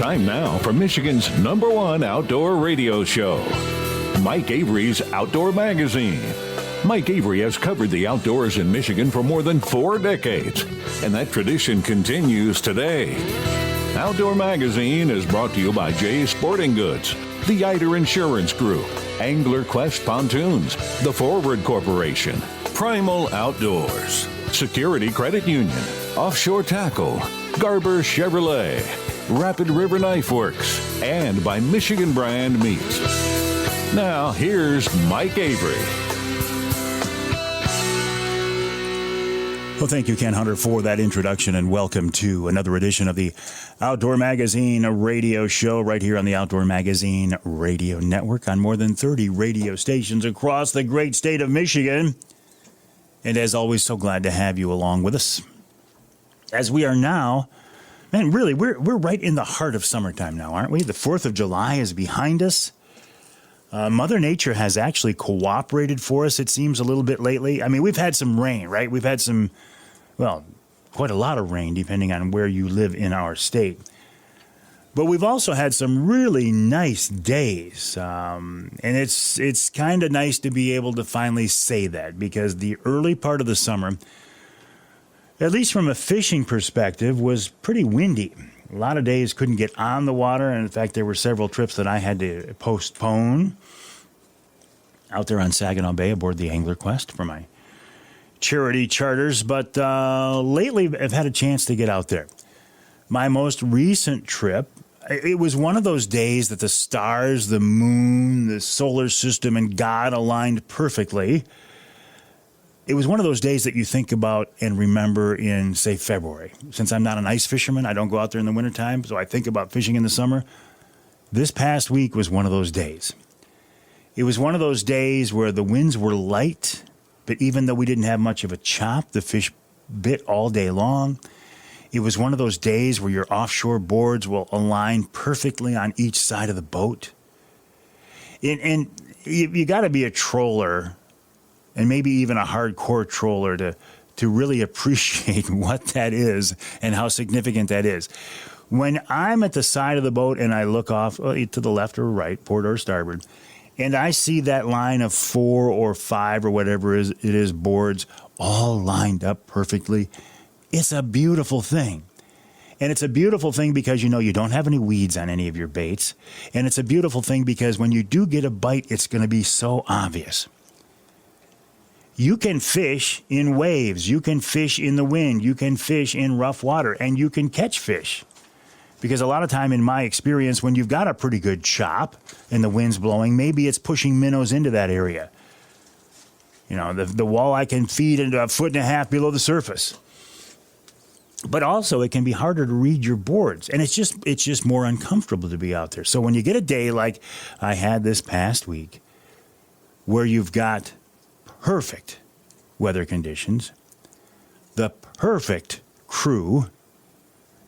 Time now for Michigan's #1 outdoor radio show, Mike Avery's Outdoor Magazine. Mike Avery has covered the outdoors in Michigan for more than 4 decades, and that tradition continues today. Outdoor Magazine is brought to you by Jay's Sporting Goods, the Eider Insurance Group, Angler Quest Pontoons, the Forward Corporation, Primal Outdoors, Security Credit Union, Offshore Tackle, Garber Chevrolet, Rapid River Knife Works, and by Michigan Brand Meats. Now, here's Mike Avery. Well, thank you, Ken Hunter, for that introduction, and welcome to another edition of the Outdoor Magazine radio show right here on the Outdoor Magazine Radio Network on more than 30 radio stations across the great state of Michigan. And as always, so glad to have you along with us. As we are now, man, really, we're right in the heart of summertime now, aren't we? The 4th of July is behind us. Mother Nature has actually cooperated for us, it seems, a little bit lately. I mean, we've had some rain, right? We've had some, well, quite a lot of rain, depending on where you live in our state. But we've also had some really nice days. And it's kind of nice to be able to finally say that, because the early part of the summer, at least from a fishing perspective, was pretty windy. A lot of days couldn't get on the water, and in fact, there were several trips that I had to postpone out there on Saginaw Bay aboard the Angler Quest for my charity charters. But lately, I've had a chance to get out there. My most recent trip, it was one of those days that the stars, the moon, the solar system, and God aligned perfectly. It was one of those days that you think about and remember in, say, February. Since I'm not an ice fisherman, I don't go out there in the wintertime, so I think about fishing in the summer. This past week was one of those days. It was one of those days where the winds were light, but even though we didn't have much of a chop, the fish bit all day long. It was one of those days where your offshore boards will align perfectly on each side of the boat. And you got to be a troller, and maybe even a hardcore troller, to really appreciate what that is and how significant that is. When I'm at the side of the boat and I look off to the left or right, port or starboard, and I see that line of 4 or 5 or whatever it is boards all lined up perfectly, it's a beautiful thing. And it's a beautiful thing because you know you don't have any weeds on any of your baits. And it's a beautiful thing because when you do get a bite, it's going to be so obvious. You can fish in waves, you can fish in the wind, you can fish in rough water, and you can catch fish. Because a lot of time in my experience, when you've got a pretty good chop and the wind's blowing, maybe it's pushing minnows into that area. You know, the walleye can feed into 1.5 feet below the surface. But also it can be harder to read your boards, and it's just more uncomfortable to be out there. So when you get a day like I had this past week, where you've got perfect weather conditions, the perfect crew,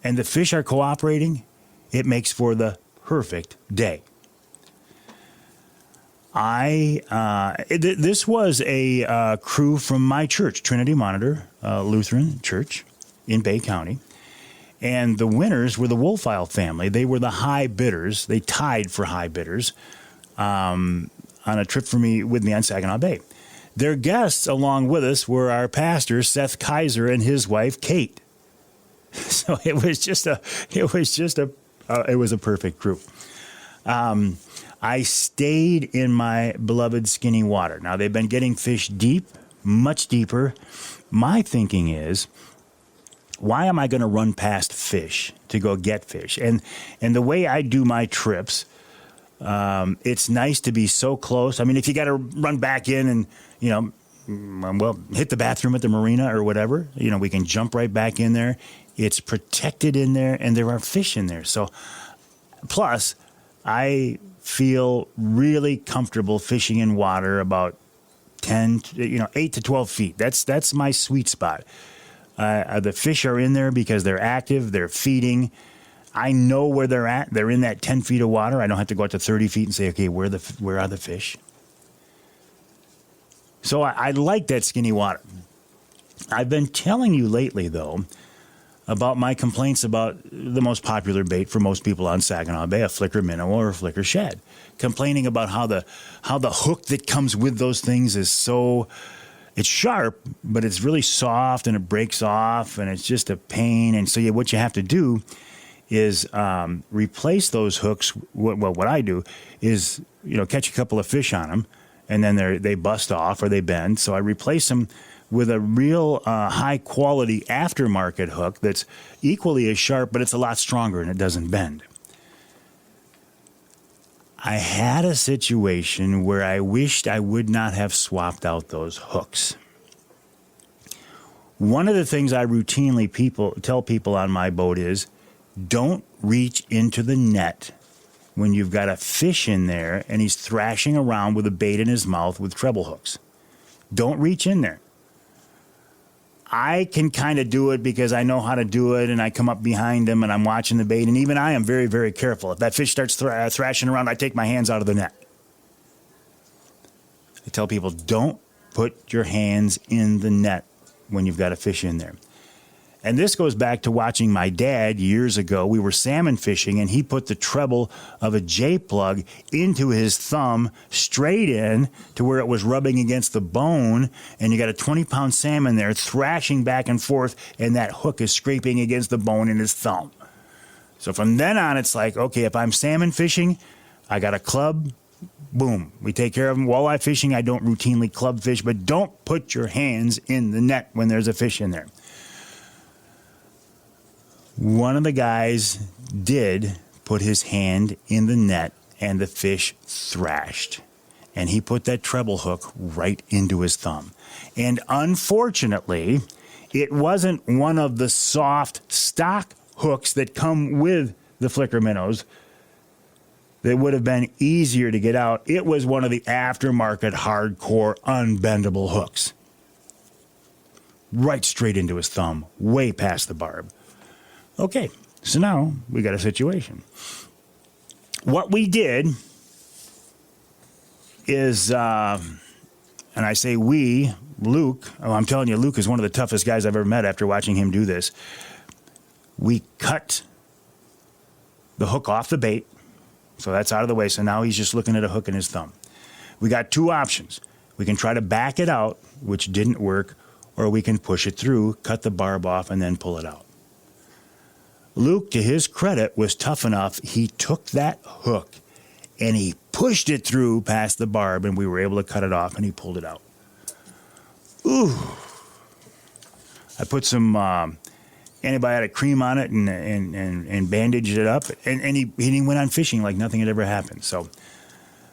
and the fish are cooperating, it makes for the perfect day. This was a crew from my church, Trinity Monitor Lutheran Church in Bay County, and the winners were the Wolfile family. They were the high bidders. They tied for high bidders on a trip with me on Saginaw Bay. Their guests along with us were our pastor, Seth Kaiser, and his wife, Kate. So it was a perfect group. I stayed in my beloved skinny water. Now, they've been getting fish deep, much deeper. My thinking is, why am I going to run past fish to go get fish? And the way I do my trips, it's nice to be so close. I mean, if you got to run back in and, hit the bathroom at the marina or whatever, we can jump right back in there. It's protected in there, and there are fish in there. So, plus, I feel really comfortable fishing in water about 8 to 12 feet. That's my sweet spot. The fish are in there because they're active, they're feeding. I know where they're at. They're in that 10 feet of water. I don't have to go out to 30 feet and say, okay, where are the fish? So I like that skinny water. I've been telling you lately, though, about my complaints about the most popular bait for most people on Saginaw Bay, a flicker minnow or a flicker shad. Complaining about how the hook that comes with those things is so, it's sharp, but it's really soft and it breaks off and it's just a pain. And so what you have to do is replace those hooks. What I do is, catch a couple of fish on them and then they bust off or they bend. So I replace them with a real high-quality aftermarket hook that's equally as sharp, but it's a lot stronger and it doesn't bend. I had a situation where I wished I would not have swapped out those hooks. One of the things I routinely tell people on my boat is, don't reach into the net when you've got a fish in there and he's thrashing around with a bait in his mouth with treble hooks. Don't reach in there. I can kind of do it because I know how to do it, and I come up behind him and I'm watching the bait, and even I am very, very careful. If that fish starts thrashing around, I take my hands out of the net. I tell people, don't put your hands in the net when you've got a fish in there. And this goes back to watching my dad years ago. We were salmon fishing, and he put the treble of a J-plug into his thumb straight in to where it was rubbing against the bone, and you got a 20-pound salmon there thrashing back and forth, and that hook is scraping against the bone in his thumb. So from then on, it's like, okay, if I'm salmon fishing, I got a club, boom, we take care of them. Walleye fishing, I don't routinely club fish, but don't put your hands in the net when there's a fish in there. One of the guys did put his hand in the net and the fish thrashed. And he put that treble hook right into his thumb. And unfortunately, it wasn't one of the soft stock hooks that come with the flicker minnows that would have been easier to get out. It was one of the aftermarket hardcore unbendable hooks. Right straight into his thumb, way past the barb. Okay, so now we got a situation. What we did is, and I say we, Luke, I'm telling you, Luke is one of the toughest guys I've ever met after watching him do this. We cut the hook off the bait, so that's out of the way. So now he's just looking at a hook in his thumb. We got two options. We can try to back it out, which didn't work, or we can push it through, cut the barb off, and then pull it out. Luke, to his credit, was tough enough. He took that hook and he pushed it through past the barb, and we were able to cut it off, and he pulled it out. Ooh. I put some antibiotic cream on it and bandaged it up, and he went on fishing like nothing had ever happened. So,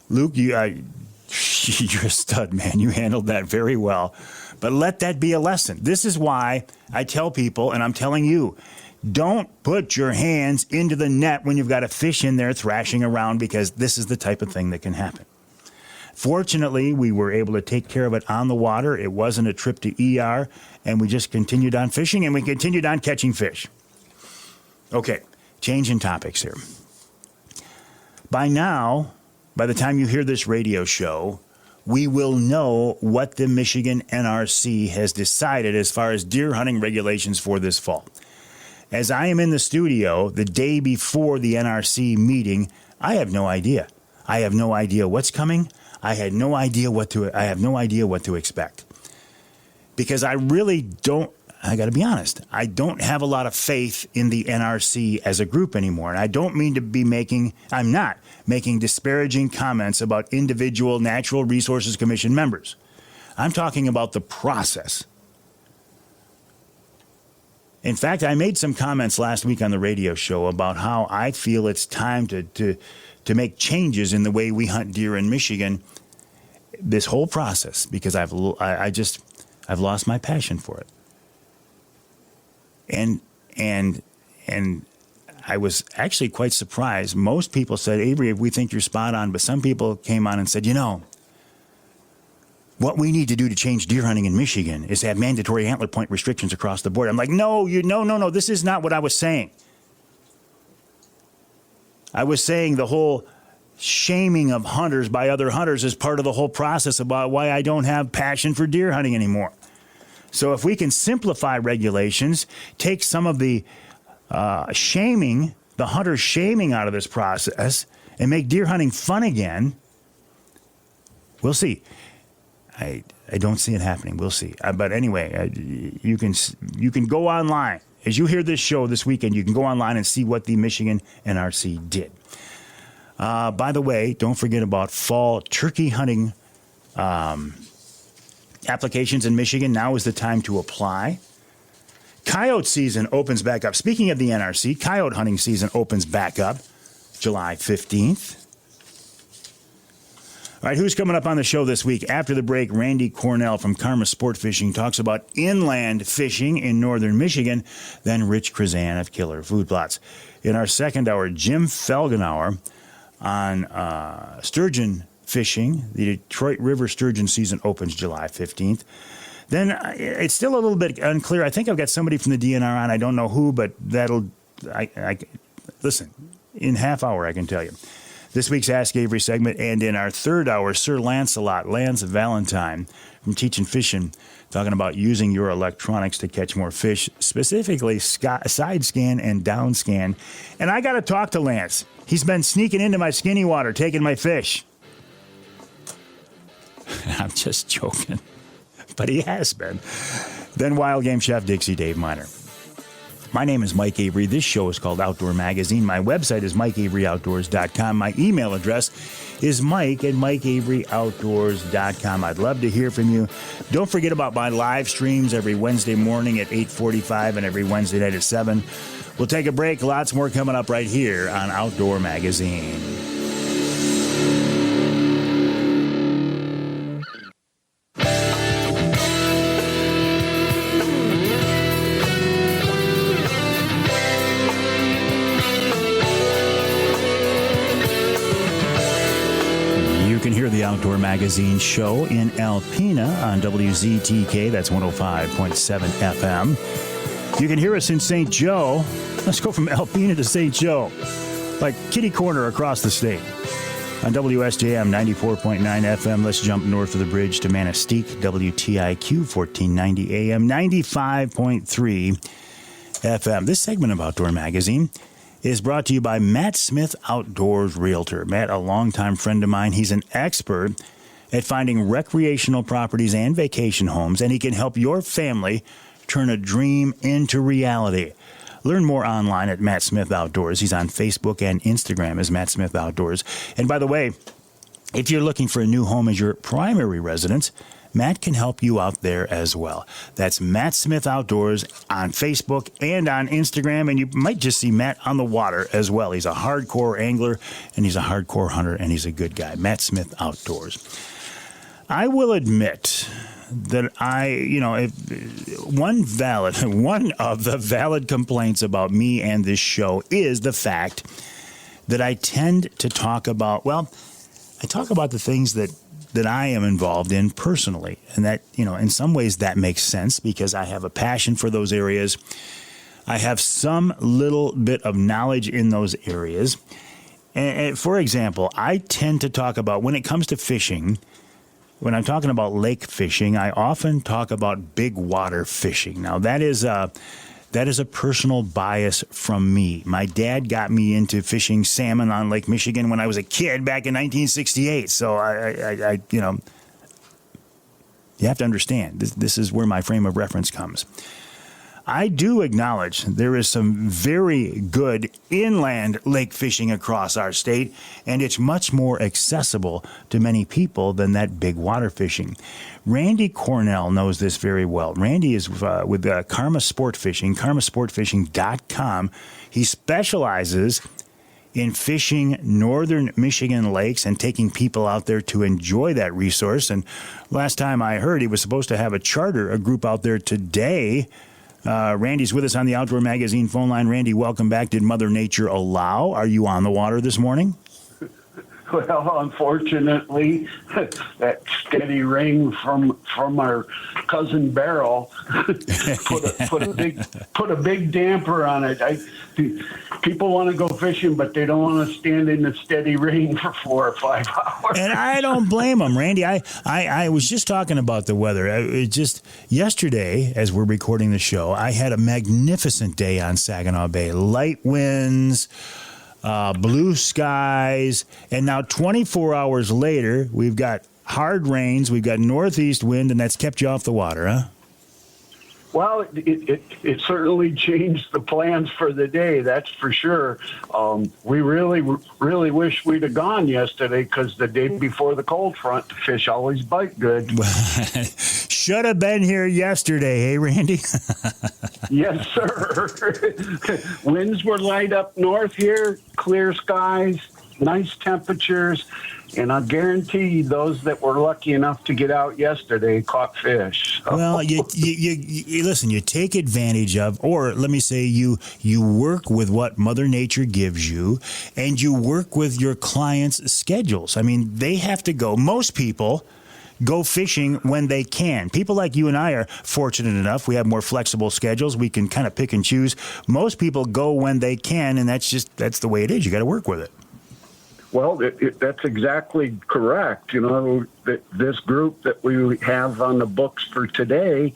Luke, you're a stud, man. You handled that very well. But let that be a lesson. This is why I tell people, and I'm telling you, don't put your hands into the net when you've got a fish in there thrashing around, because this is the type of thing that can happen. Fortunately, we were able to take care of it on the water. It wasn't a trip to ER, and we just continued on fishing, and we continued on catching fish. Okay, changing topics here. By now, by the time you hear this radio show, we will know what the Michigan NRC has decided as far as deer hunting regulations for this fall. As I am in the studio the day before the NRC meeting, I have no idea. I have no idea what's coming. I have no idea what to expect. Because I really don't, I got to be honest, I don't have a lot of faith in the NRC as a group anymore. And I don't mean to be I'm not making disparaging comments about individual Natural Resources Commission members. I'm talking about the process. In fact, I made some comments last week on the radio show about how I feel it's time to make changes in the way we hunt deer in Michigan. This whole process, because I've lost my passion for it, and I was actually quite surprised. Most people said, Avery, we think you're spot on, but some people came on and said, what we need to do to change deer hunting in Michigan is to have mandatory antler point restrictions across the board. I'm like, no, this is not what I was saying. I was saying the whole shaming of hunters by other hunters is part of the whole process about why I don't have passion for deer hunting anymore. So if we can simplify regulations, take some of the shaming, the hunter shaming out of this process, and make deer hunting fun again, we'll see. I don't see it happening. We'll see. But anyway, you can go online. As you hear this show this weekend, you can go online and see what the Michigan NRC did. By the way, don't forget about fall turkey hunting applications in Michigan. Now is the time to apply. Coyote season opens back up. Speaking of the NRC, coyote hunting season opens back up July 15th. All right, who's coming up on the show this week? After the break, Randy Cornell from Carma Sportfishing talks about inland fishing in northern Michigan. Then Rich Chrzan of Killer Food Plots. In our second hour, Jim Felgenauer on sturgeon fishing. The Detroit River sturgeon season opens July 15th. Then it's still a little bit unclear. I think I've got somebody from the DNR on. I don't know who, but listen, in half hour I can tell you. This week's Ask Avery segment, and in our third hour, Sir Lancelot, Lance Valentine from Teachin Fishin, talking about using your electronics to catch more fish, specifically side scan and down scan. And I got to talk to Lance. He's been sneaking into my skinny water, taking my fish. I'm just joking, but he has been. Then Wild Game Chef Dixie Dave Minar. My name is Mike Avery. This show is called Outdoor Magazine. My website is MikeAveryOutdoors.com. My email address is Mike@MikeAveryOutdoors.com. I'd love to hear from you. Don't forget about my live streams every Wednesday morning at 8:45 and every Wednesday night at 7. We'll take a break. Lots more coming up right here on Outdoor Magazine. The Outdoor Magazine show in Alpena on WZTK. That's 105.7 FM. You can hear us in St. Joe. Let's go from Alpena to St. Joe, like kitty corner across the state. On WSJM 94.9 FM, let's jump north of the bridge to Manistee, WTIQ 1490 AM, 95.3 FM. This segment of Outdoor Magazine is brought to you by Matt Smith Outdoors Realtor. Matt, a longtime friend of mine. He's an expert at finding recreational properties and vacation homes, and he can help your family turn a dream into reality. Learn more online at Matt Smith Outdoors. He's on Facebook and Instagram as Matt Smith Outdoors. And by the way, if you're looking for a new home as your primary residence, Matt can help you out there as well. That's Matt Smith Outdoors on Facebook and on Instagram, and you might just see Matt on the water as well. He's a hardcore angler, and he's a hardcore hunter, and he's a good guy. Matt Smith Outdoors. I will admit that one of the valid complaints about me and this show is the fact that I tend to talk about the things that I am involved in personally. And that, in some ways that makes sense because I have a passion for those areas. I have some little bit of knowledge in those areas. And for example, I tend to talk about, when it comes to fishing, when I'm talking about lake fishing, I often talk about big water fishing. Now, that is a personal bias from me. My dad got me into fishing salmon on Lake Michigan when I was a kid back in 1968. So I you have to understand, this is where my frame of reference comes. I do acknowledge there is some very good inland lake fishing across our state, and it's much more accessible to many people than that big water fishing. Randy Cornell knows this very well. Randy is with Carma Sportfishing, karmasportfishing.com. He specializes in fishing northern Michigan lakes and taking people out there to enjoy that resource. And last time I heard, he was supposed to have a group out there today. Randy's with us on the Outdoor Magazine phone line. Randy, welcome back. Did Mother Nature allow? Are you on the water this morning? Well, unfortunately, that steady rain from our cousin Barrel put a big damper on it. People want to go fishing, but they don't want to stand in the steady rain for 4 or 5 hours. And I don't blame them, Randy. I was just talking about the weather. Just yesterday, as we're recording the show, I had a magnificent day on Saginaw Bay. Light winds, blue skies, and now 24 hours later, we've got hard rains, we've got northeast wind, and that's kept you off the water, huh? Well, it certainly changed the plans for the day, that's for sure. We really wish we'd have gone yesterday, because the day before the cold front, the fish always bite good. Should have been here yesterday, hey, Randy? Yes, sir. Winds were light up north here, clear skies, nice temperatures, and I guarantee those that were lucky enough to get out yesterday caught fish. Well, you listen, you take advantage of, or let me say you work with what Mother Nature gives you, and you work with your clients' schedules. I mean, they have to go. Most people go fishing when they can. People like you and I are fortunate enough. We have more flexible schedules. We can kind of pick and choose. Most people go when they can, and that's the way it is. You got to work with it. Well, that's exactly correct. You know, this group that we have on the books for today,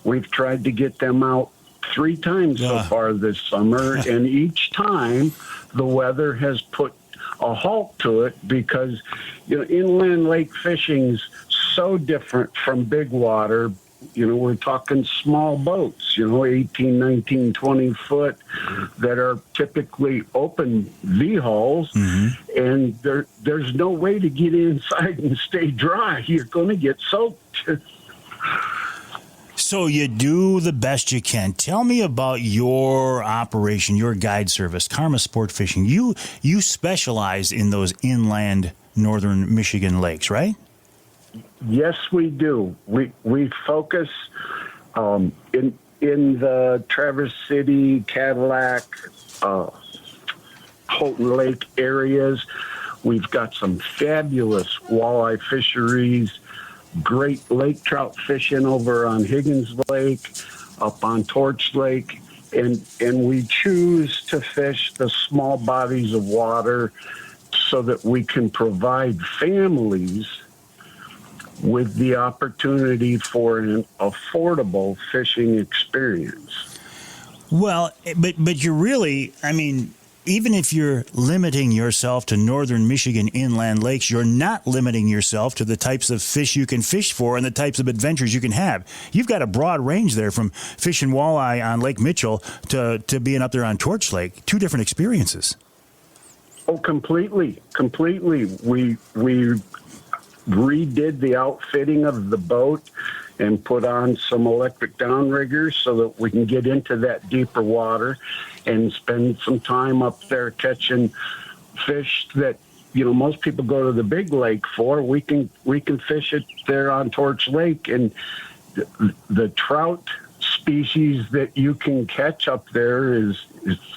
we've tried to get them out 3 times so far this summer, and each time the weather has put a halt to it, because, you know, inland lake fishing's so different from big water. You know, we're talking small boats, 18, 19, 20 foot that are typically open V-hulls, and there's no way to get inside and stay dry. You're going to get soaked. So you do the best you can. Tell me about your operation, your guide service, Carma Sportfishing. You specialize in those inland northern Michigan lakes, right? Yes, we do. We focus in the Traverse City, Cadillac, Houghton Lake areas. We've got some fabulous walleye fisheries, great lake trout fishing over on Higgins Lake, up on Torch Lake, and we choose to fish the small bodies of water so that we can provide families with the opportunity for an affordable fishing experience. Well, but you're really, I mean, even if you're limiting yourself to northern Michigan inland lakes, you're not limiting yourself to the types of fish you can fish for and the types of adventures you can have. You've got a broad range there, from fishing walleye on Lake Mitchell to being up there on Torch Lake. 2 different experiences. Oh, completely. We redid the outfitting of the boat and put on some electric downriggers so that we can get into that deeper water and spend some time up there catching fish that, most people go to the big lake for. We can fish it there on Torch Lake, and the trout species that you can catch up there is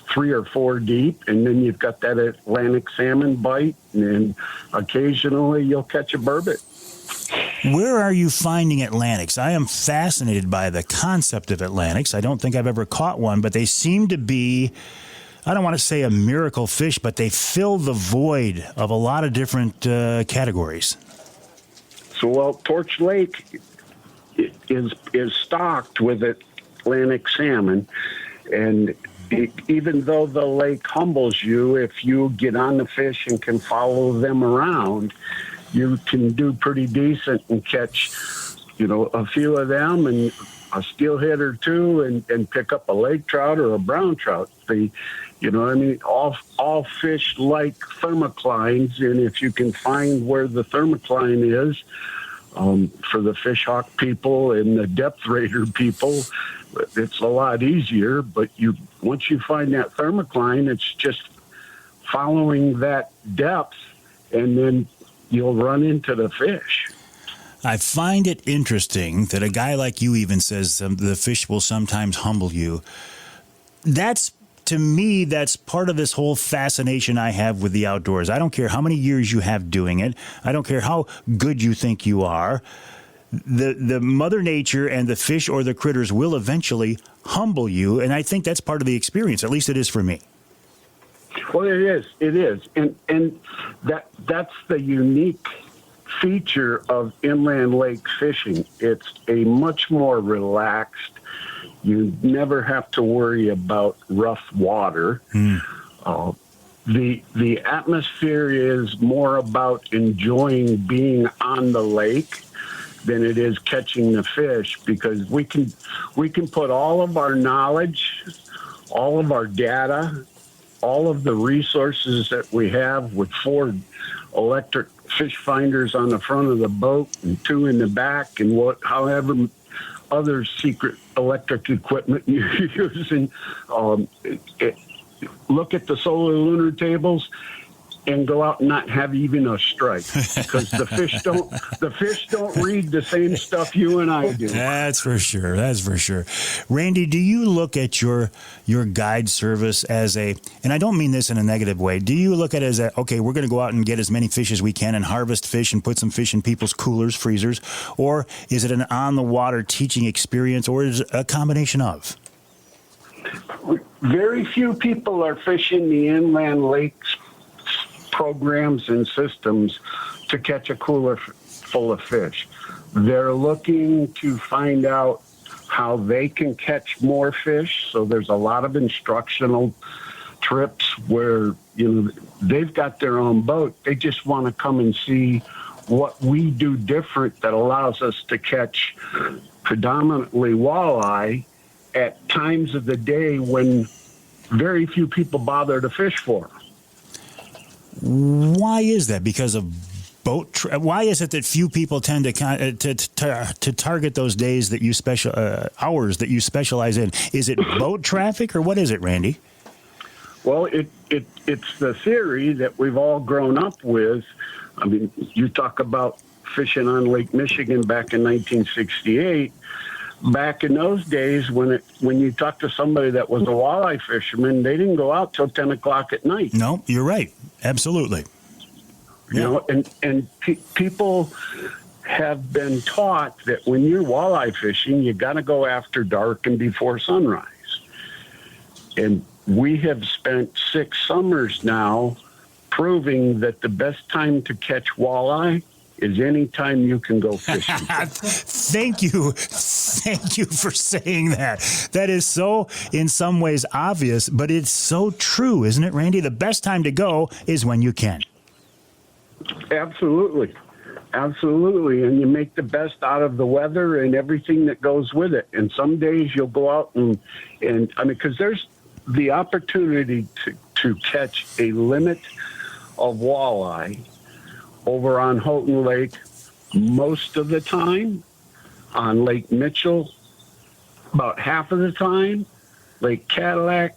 3 or 4 deep, and then you've got that Atlantic salmon bite, and occasionally you'll catch a burbot. Where are you finding Atlantics? I am fascinated by the concept of Atlantics. I don't think I've ever caught one, but they seem to be, I don't want to say a miracle fish, but they fill the void of a lot of different categories. So, Torch Lake is stocked with Atlantic salmon, and even though the lake humbles you, if you get on the fish and can follow them around, you can do pretty decent and catch, a few of them and a steelhead or 2 and pick up a lake trout or a brown trout. All fish like thermoclines, and if you can find where the thermocline is, for the fish hawk people and the depth raider people, it's a lot easier. But once you find that thermocline, it's just following that depth, and then you'll run into the fish. I find it interesting that a guy like you even says the fish will sometimes humble you. That's to me, that's part of this whole fascination I have with the outdoors. I don't care how many years you have doing it. I don't care how good you think you are. The Mother Nature and the fish or the critters will eventually humble you, and I think that's part of the experience. At least it is for me. Well, it is, and that's the unique feature of inland lake fishing. It's a much more relaxed. You never have to worry about rough water. The atmosphere is more about enjoying being on the lake than it is catching the fish, because we can put all of our knowledge, all of our data, all of the resources that we have with 4 electric fish finders on the front of the boat and 2 in the back, and however other secret electric equipment you're using. Look at the solar lunar tables and go out and not have even a strike, because the fish don't read the same stuff you and I do. That's for sure. Randy, do you look at your guide service as and I don't mean this in a negative way, do you look at it as okay, we're going to go out and get as many fish as we can and harvest fish and put some fish in people's coolers, freezers, or is it an on-the-water teaching experience, or is it a combination of? Very few people are fishing the inland lakes programs and systems to catch a cooler full of fish. They're looking to find out how they can catch more fish. So there's a lot of instructional trips where, they've got their own boat. They just want to come and see what we do different that allows us to catch predominantly walleye at times of the day when very few people bother to fish for them. Why is that? Because of boat? Why is it that few people tend to target those days that you hours that you specialize in? Is it boat traffic, or what is it, Randy? Well, it's the theory that we've all grown up with. I mean, you talk about fishing on Lake Michigan back in 1968. Back in those days, when you talk to somebody that was a walleye fisherman, they didn't go out till 10 o'clock at night. No, you're right. Absolutely. Yeah. And people have been taught that when you're walleye fishing, you got to go after dark and before sunrise. And we have spent 6 summers now proving that the best time to catch walleye is any time you can go fishing. Thank you for saying that. That is so, in some ways, obvious, but it's so true, isn't it, Randy? The best time to go is when you can. Absolutely. And you make the best out of the weather and everything that goes with it. And some days you'll go out and I mean, because there's the opportunity to catch a limit of walleye over on Houghton Lake most of the time, on Lake Mitchell about half of the time, Lake Cadillac,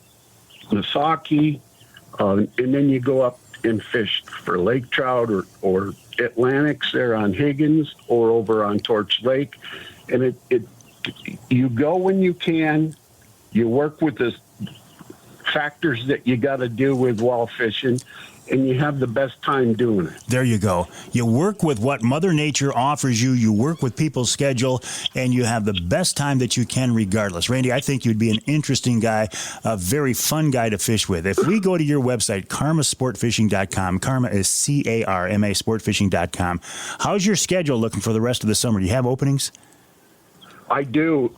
Misaki, and then you go up and fish for lake trout or Atlantics there on Higgins or over on Torch Lake. And you go when you can, you work with the factors that you got to do with while fishing, and you have the best time doing it. There you go. You work with what Mother Nature offers you. You work with people's schedule, and you have the best time that you can regardless. Randy, I think you'd be an interesting guy, a very fun guy to fish with. If we go to your website, karmasportfishing.com, Karma is C-A-R-M-A, sportfishing.com, how's your schedule looking for the rest of the summer? Do you have openings? I do.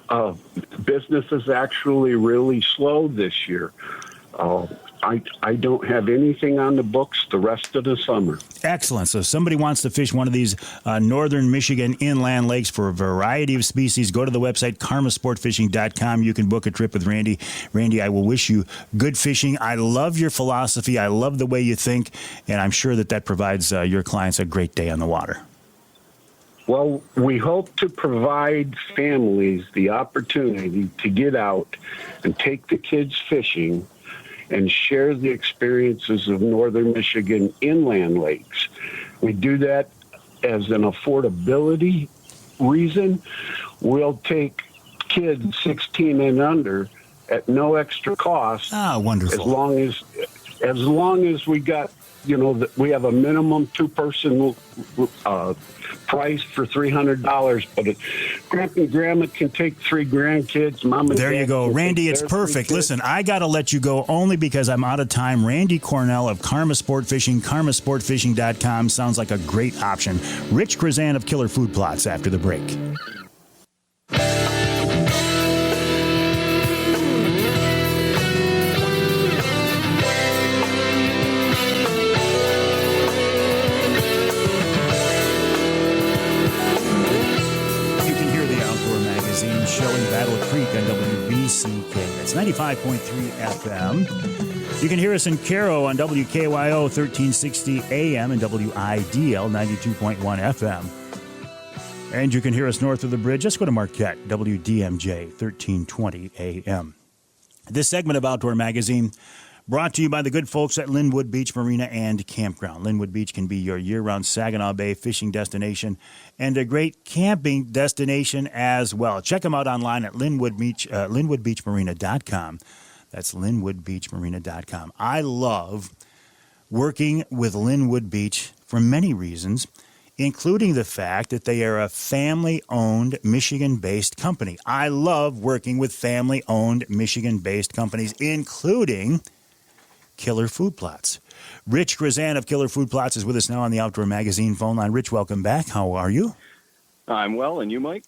Business is actually really slow this year. I don't have anything on the books the rest of the summer. Excellent. So if somebody wants to fish one of these northern Michigan inland lakes for a variety of species, go to the website, karmasportfishing.com. You can book a trip with Randy. Randy, I will wish you good fishing. I love your philosophy. I love the way you think, and I'm sure that provides your clients a great day on the water. Well, we hope to provide families the opportunity to get out and take the kids fishing and share the experiences of northern Michigan inland lakes. We do that as an affordability reason. We'll take kids 16 and under at no extra cost. Wonderful. As long as we got, we have a minimum 2-person price for $300, but Grandpa and Grandma can take 3 grandkids. Mom and there Dad you go, Randy. It's perfect. Listen, I got to let you go only because I'm out of time. Randy Cornell of Carma Sportfishing, karmasportfishing.com sounds like a great option. Rich Chrzan of Killer Food Plots after the break. Showing Battle Creek on WBCK. That's 95.3 FM. You can hear us in Caro on WKYO 1360 AM and WIDL 92.1 FM. And you can hear us north of the bridge. Just go to Marquette, WDMJ 1320 AM. This segment of Outdoor Magazine brought to you by the good folks at Linwood Beach Marina and Campground. Linwood Beach can be your year-round Saginaw Bay fishing destination and a great camping destination as well. Check them out online at linwoodbeachmarina.com. That's linwoodbeachmarina.com. I love working with Linwood Beach for many reasons, including the fact that they are a family-owned, Michigan-based company. I love working with family-owned, Michigan-based companies, including Killer Food Plots. Rich Chrzan of Killer Food Plots is with us now on the Outdoor Magazine phone line. Rich, welcome back. How are you? I'm well, and you, Mike?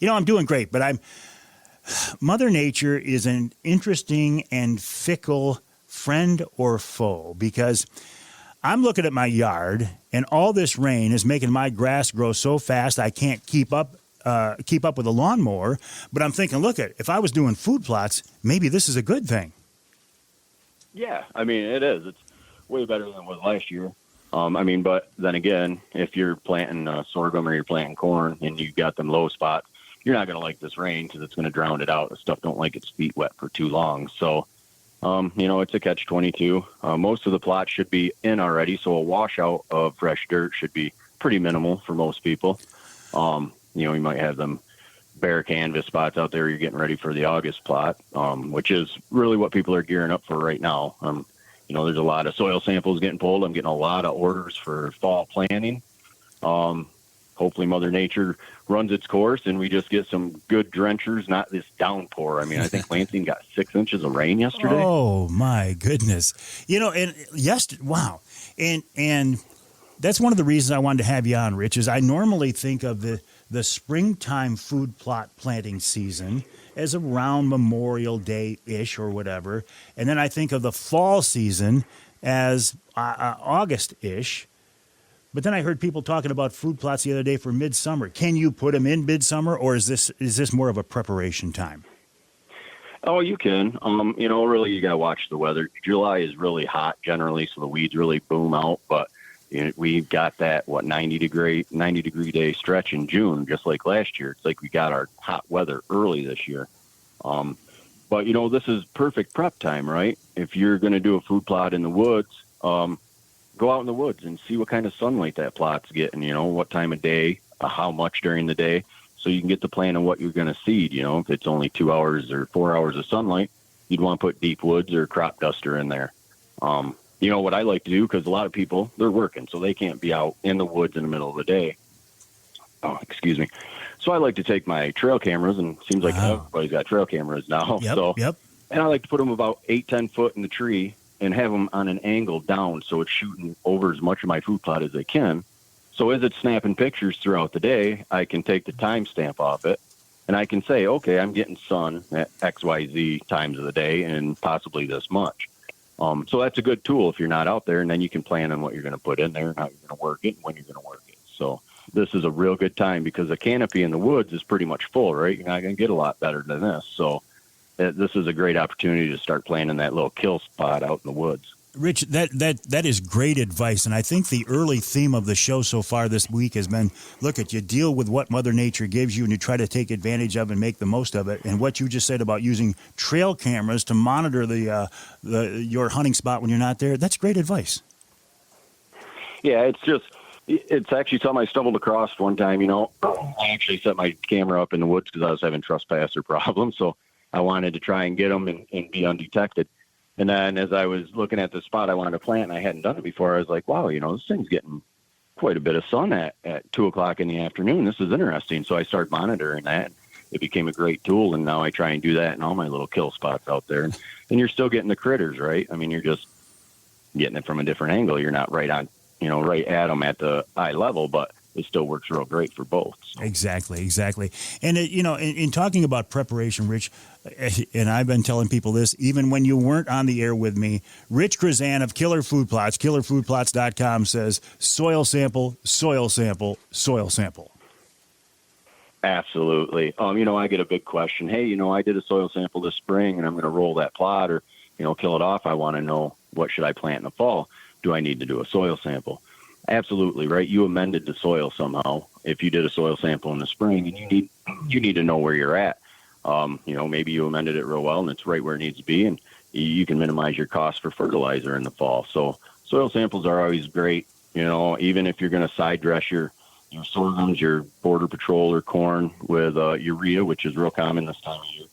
I'm doing great, but Mother Nature is an interesting and fickle friend or foe, because I'm looking at my yard, and all this rain is making my grass grow so fast I can't keep up with a lawnmower. But I'm thinking, if I was doing food plots, maybe this is a good thing. Yeah, it is. It's way better than it was last year. But then again, if you're planting sorghum or you're planting corn and you've got them low spots, you're not going to like this rain because it's going to drown it out. The stuff don't like its feet wet for too long. So, it's a catch-22. Most of the plots should be in already, so a washout of fresh dirt should be pretty minimal for most people. You might have them bare canvas spots out there. You're getting ready for the August plot, which is really what people are gearing up for right now. There's a lot of soil samples getting pulled. I'm getting a lot of orders for fall planting. Hopefully Mother Nature runs its course and we just get some good drenchers, not this downpour. I think Lansing got 6 inches of rain yesterday. Oh my goodness. Wow. And that's one of the reasons I wanted to have you on, Rich, is I normally think of the springtime food plot planting season as around Memorial Day-ish or whatever. And then I think of the fall season as August-ish. But then I heard people talking about food plots the other day for midsummer. Can you put them in midsummer, or is this more of a preparation time? Oh, you can. Really you got to watch the weather. July is really hot generally, so the weeds really boom out. But we've got that 90 degree day stretch in June, just like last year. It's like we got our hot weather early this year. But this is perfect prep time, right? If you're going to do a food plot in the woods, go out in the woods and see what kind of sunlight that plot's getting, what time of day, how much during the day, so you can get the plan of what you're going to seed. If it's only 2 hours or 4 hours of sunlight, you'd want to put deep woods or crop duster in there. What I like to do, because a lot of people, they're working, so they can't be out in the woods in the middle of the day. Oh, excuse me. So I like to take my trail cameras, and it seems like everybody's got trail cameras now. Yep. And I like to put them about 8-10 foot in the tree and have them on an angle down, so it's shooting over as much of my food plot as I can. So as it's snapping pictures throughout the day, I can take the timestamp off it, and I can say, okay, I'm getting sun at XYZ times of the day and possibly this much. So that's a good tool if you're not out there, and then you can plan on what you're going to put in there, how you're going to work it, and when you're going to work it. So this is a real good time because the canopy in the woods is pretty much full, right? You're not going to get a lot better than this. So this is a great opportunity to start planning that little kill spot out in the woods. Rich, that is great advice, and I think the early theme of the show so far this week has been, you deal with what Mother Nature gives you and you try to take advantage of and make the most of it. And what you just said about using trail cameras to monitor your hunting spot when you're not there, that's great advice. Yeah, it's actually something I stumbled across one time. I actually set my camera up in the woods because I was having trespasser problems. So I wanted to try and get them and be undetected. And then as I was looking at the spot I wanted to plant, and I hadn't done it before, I was like, wow, this thing's getting quite a bit of sun at 2:00 in the afternoon. This is interesting. So I started monitoring that. It became a great tool, and now I try and do that in all my little kill spots out there. And you're still getting the critters, right? I mean, you're just getting it from a different angle. You're not right on, right at them at the eye level, but it still works real great for both. So. Exactly. And, in talking about preparation, Rich, and I've been telling people this even when you weren't on the air with me, Rich Chrzan of Killer Food Plots, killerfoodplots.com says soil sample, soil sample, soil sample. Absolutely. I get a big question. Hey, I did a soil sample this spring and I'm going to roll that plot or, kill it off. I want to know what should I plant in the fall? Do I need to do a soil sample? Absolutely, right? You amended the soil somehow. If you did a soil sample in the spring and you need to know where you're at. Maybe you amended it real well and it's right where it needs to be and you can minimize your cost for fertilizer in the fall. So soil samples are always great. Even if you're going to side dress your sorghums, your border patrol or corn with urea, which is real common this time of year,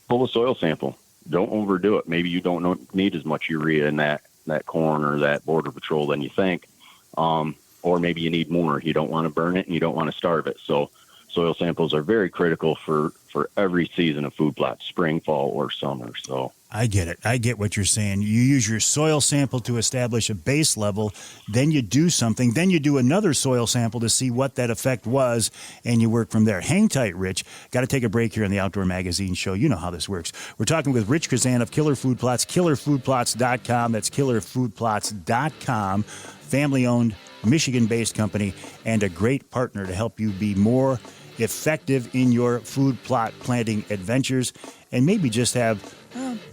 pull a soil sample. Don't overdo it. Maybe you don't need as much urea in that corn or that border patrol than you think. Or maybe you need more. You don't want to burn it and you don't want to starve it. So soil samples are very critical for every season of food plots, spring, fall, or summer. So I get it. I get what you're saying. You use your soil sample to establish a base level, then you do something, then you do another soil sample to see what that effect was, and you work from there. Hang tight, Rich. Got to take a break here on the Outdoor Magazine Show. You know how this works. We're talking with Rich Chrzan of Killer Food Plots, killerfoodplots.com. That's killerfoodplots.com. Family-owned, Michigan-based company, and a great partner to help you be more effective in your food plot planting adventures and maybe just have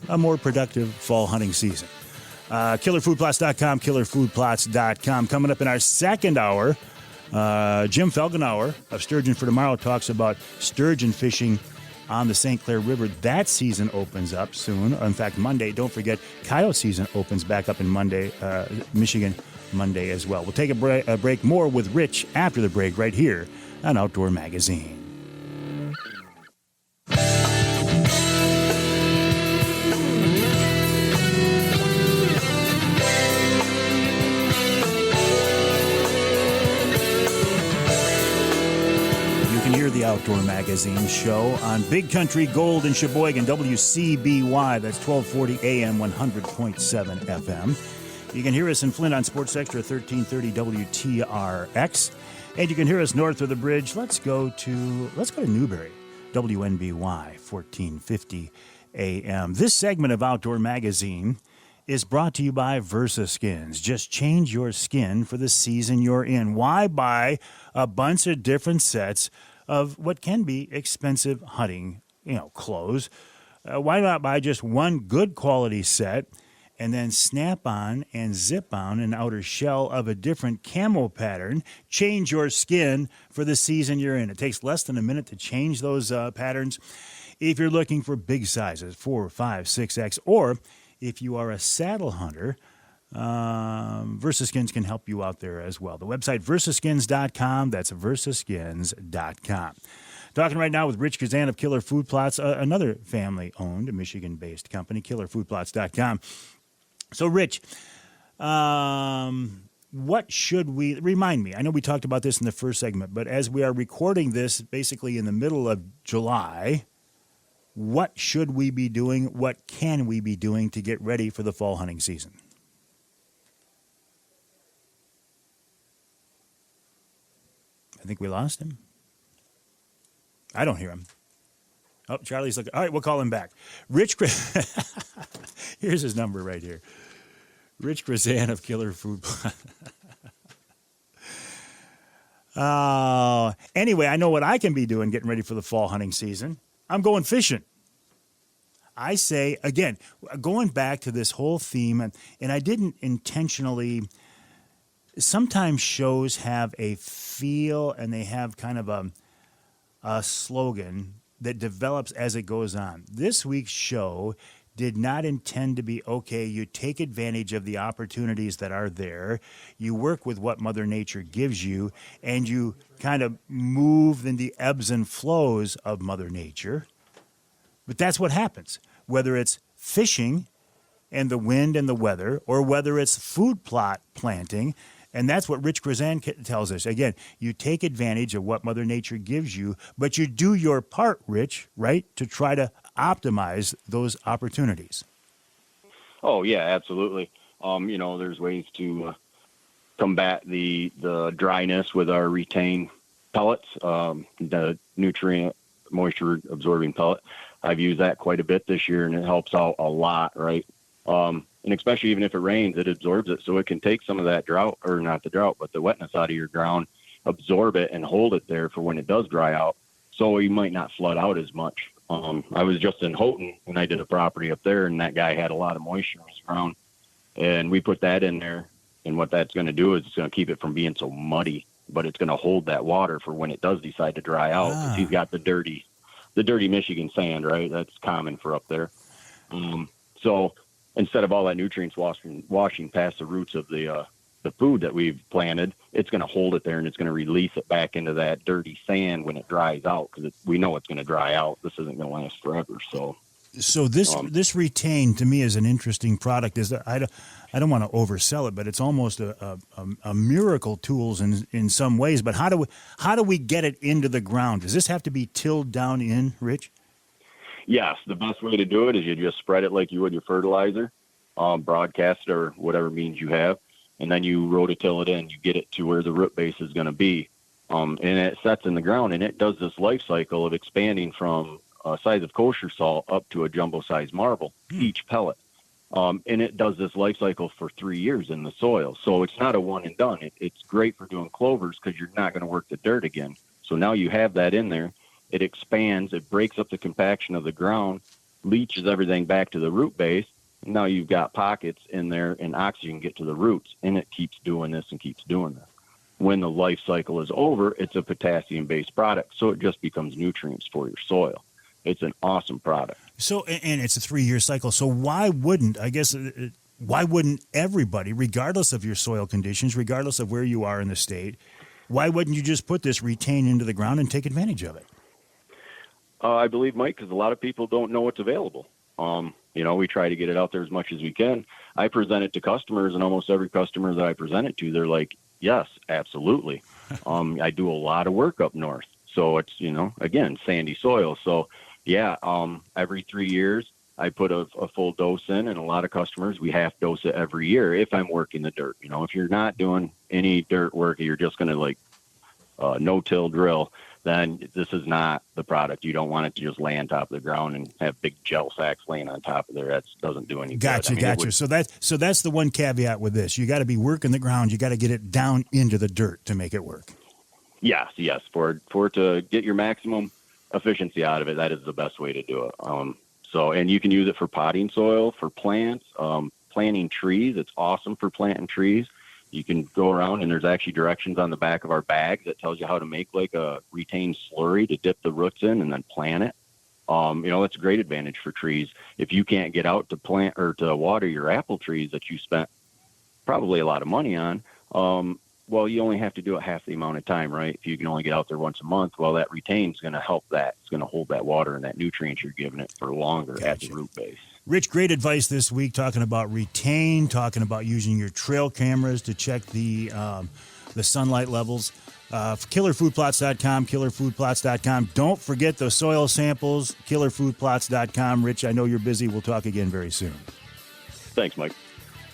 a more productive fall hunting season. Killerfoodplots.com, killerfoodplots.com. Coming up in our second hour, Jim Felgenauer of Sturgeon for Tomorrow talks about sturgeon fishing on the St. Clair River. That season opens up soon. In fact, Monday, don't forget, coyote season opens back up in Michigan Monday as well. We'll take a break. More with Rich after the break right here on Outdoor Magazine. The Outdoor Magazine Show on Big Country Gold in Sheboygan, WCBY. That's 1240 AM, 100.7 FM. You can hear us in Flint on Sports Extra 1330 WTRX. And you can hear us north of the bridge. Let's go to Newberry, WNBY, 1450 AM. This segment of Outdoor Magazine is brought to you by VersaSkins. Just change your skin for the season you're in. Why buy a bunch of different sets of what can be expensive hunting, clothes? Why not buy just one good quality set and then snap on and zip on an outer shell of a different camo pattern? Change your skin for the season you're in. It takes less than a minute to change those patterns. If you're looking for big sizes, 4, 5, 6X, or if you are a saddle hunter, VersaSkins can help you out there as well. The website, versaskins.com. That's versaskins.com. Talking right now with Rich Chrzan of Killer Food Plots, another family-owned, Michigan-based company, killerfoodplots.com. So, Rich, what should we, remind me, I know we talked about this in the first segment, but as we are recording this basically in the middle of July, what should we be doing? What can we be doing to get ready for the fall hunting season? I think we lost him. I don't hear him. Oh, Charlie's looking. All right, we'll call him back. Here's his number right here. Rich Chrzan of Killer Food. Anyway, I know what I can be doing getting ready for the fall hunting season. I'm going fishing. I say, again, going back to this whole theme, and I didn't intentionally. Sometimes shows have a feel and they have kind of a slogan that develops as it goes on. This week's show did not intend to be, okay, you take advantage of the opportunities that are there, you work with what Mother Nature gives you, and you kind of move in the ebbs and flows of Mother Nature. But that's what happens, whether it's fishing and the wind and the weather, or whether it's food plot planting. And that's what Rich Chrzan tells us. Again, you take advantage of what Mother Nature gives you, but you do your part, Rich, right, to try to optimize those opportunities. Oh, yeah, absolutely. There's ways to combat the dryness with our retained pellets, the nutrient moisture absorbing pellet. I've used that quite a bit this year, and it helps out a lot, right? And especially even if it rains, it absorbs it, so it can take some of that drought, or not the drought, but the wetness out of your ground, absorb it and hold it there for when it does dry out, so you might not flood out as much. I was just in Houghton, and I did a property up there, and that guy had a lot of moisture in his ground, and we put that in there, and what that's going to do is it's going to keep it from being so muddy, but it's going to hold that water for when it does decide to dry out, because he's got the dirty Michigan sand, right? That's common for up there. So instead of all that nutrients washing past the roots of the food that we've planted, it's going to hold it there, and it's going to release it back into that dirty sand when it dries out, because we know it's going to dry out. This isn't going to last forever. So this retain to me is an interesting product. Is that I don't want to oversell it, but it's almost a miracle tools in some ways. But how do we get it into the ground? Does this have to be tilled down in, Rich? Yes, the best way to do it is you just spread it like you would your fertilizer, broadcast it or whatever means you have, and then you rototill it in. You get it to where the root base is going to be, and it sets in the ground, and it does this life cycle of expanding from a size of kosher salt up to a jumbo-sized marble, each pellet. And it does this life cycle for 3 years in the soil. So it's not a one and done. It's great for doing clovers because you're not going to work the dirt again. So now you have that in there. It expands, it breaks up the compaction of the ground, leaches everything back to the root base. And now you've got pockets in there and oxygen get to the roots, and it keeps doing this and keeps doing this. When the life cycle is over, it's a potassium-based product, so it just becomes nutrients for your soil. It's an awesome product. So, and it's a 3-year cycle. So why wouldn't everybody, regardless of your soil conditions, regardless of where you are in the state, why wouldn't you just put this retain into the ground and take advantage of it? I believe, Mike, because a lot of people don't know what's available. We try to get it out there as much as we can. I present it to customers, and almost every customer that I present it to, they're like, yes, absolutely. I do a lot of work up north. So it's, again, sandy soil. So, yeah, every 3 years I put a full dose in, and a lot of customers, we half dose it every year if I'm working the dirt. If you're not doing any dirt work, you're just going to no-till drill, then this is not the product. You don't want it to just lay on top of the ground and have big gel sacks laying on top of there. That doesn't do any good. Gotcha. So that's the one caveat with this. You got to be working the ground. You got to get it down into the dirt to make it work. Yes. For it to get your maximum efficiency out of it, that is the best way to do it. And you can use it for potting soil, for plants, planting trees. It's awesome for planting trees. You can go around, and there's actually directions on the back of our bags that tells you how to make like a retained slurry to dip the roots in and then plant it. That's a great advantage for trees. If you can't get out to plant or to water your apple trees that you spent probably a lot of money on, well, you only have to do it half the amount of time, right? If you can only get out there once a month, well, that retain is going to help that. It's going to hold that water and that nutrients you're giving it for longer at the root base. Rich, great advice this week, talking about retain, talking about using your trail cameras to check the sunlight levels. KillerFoodPlots.com, KillerFoodPlots.com. Don't forget the soil samples, KillerFoodPlots.com. Rich, I know you're busy. We'll talk again very soon. Thanks, Mike.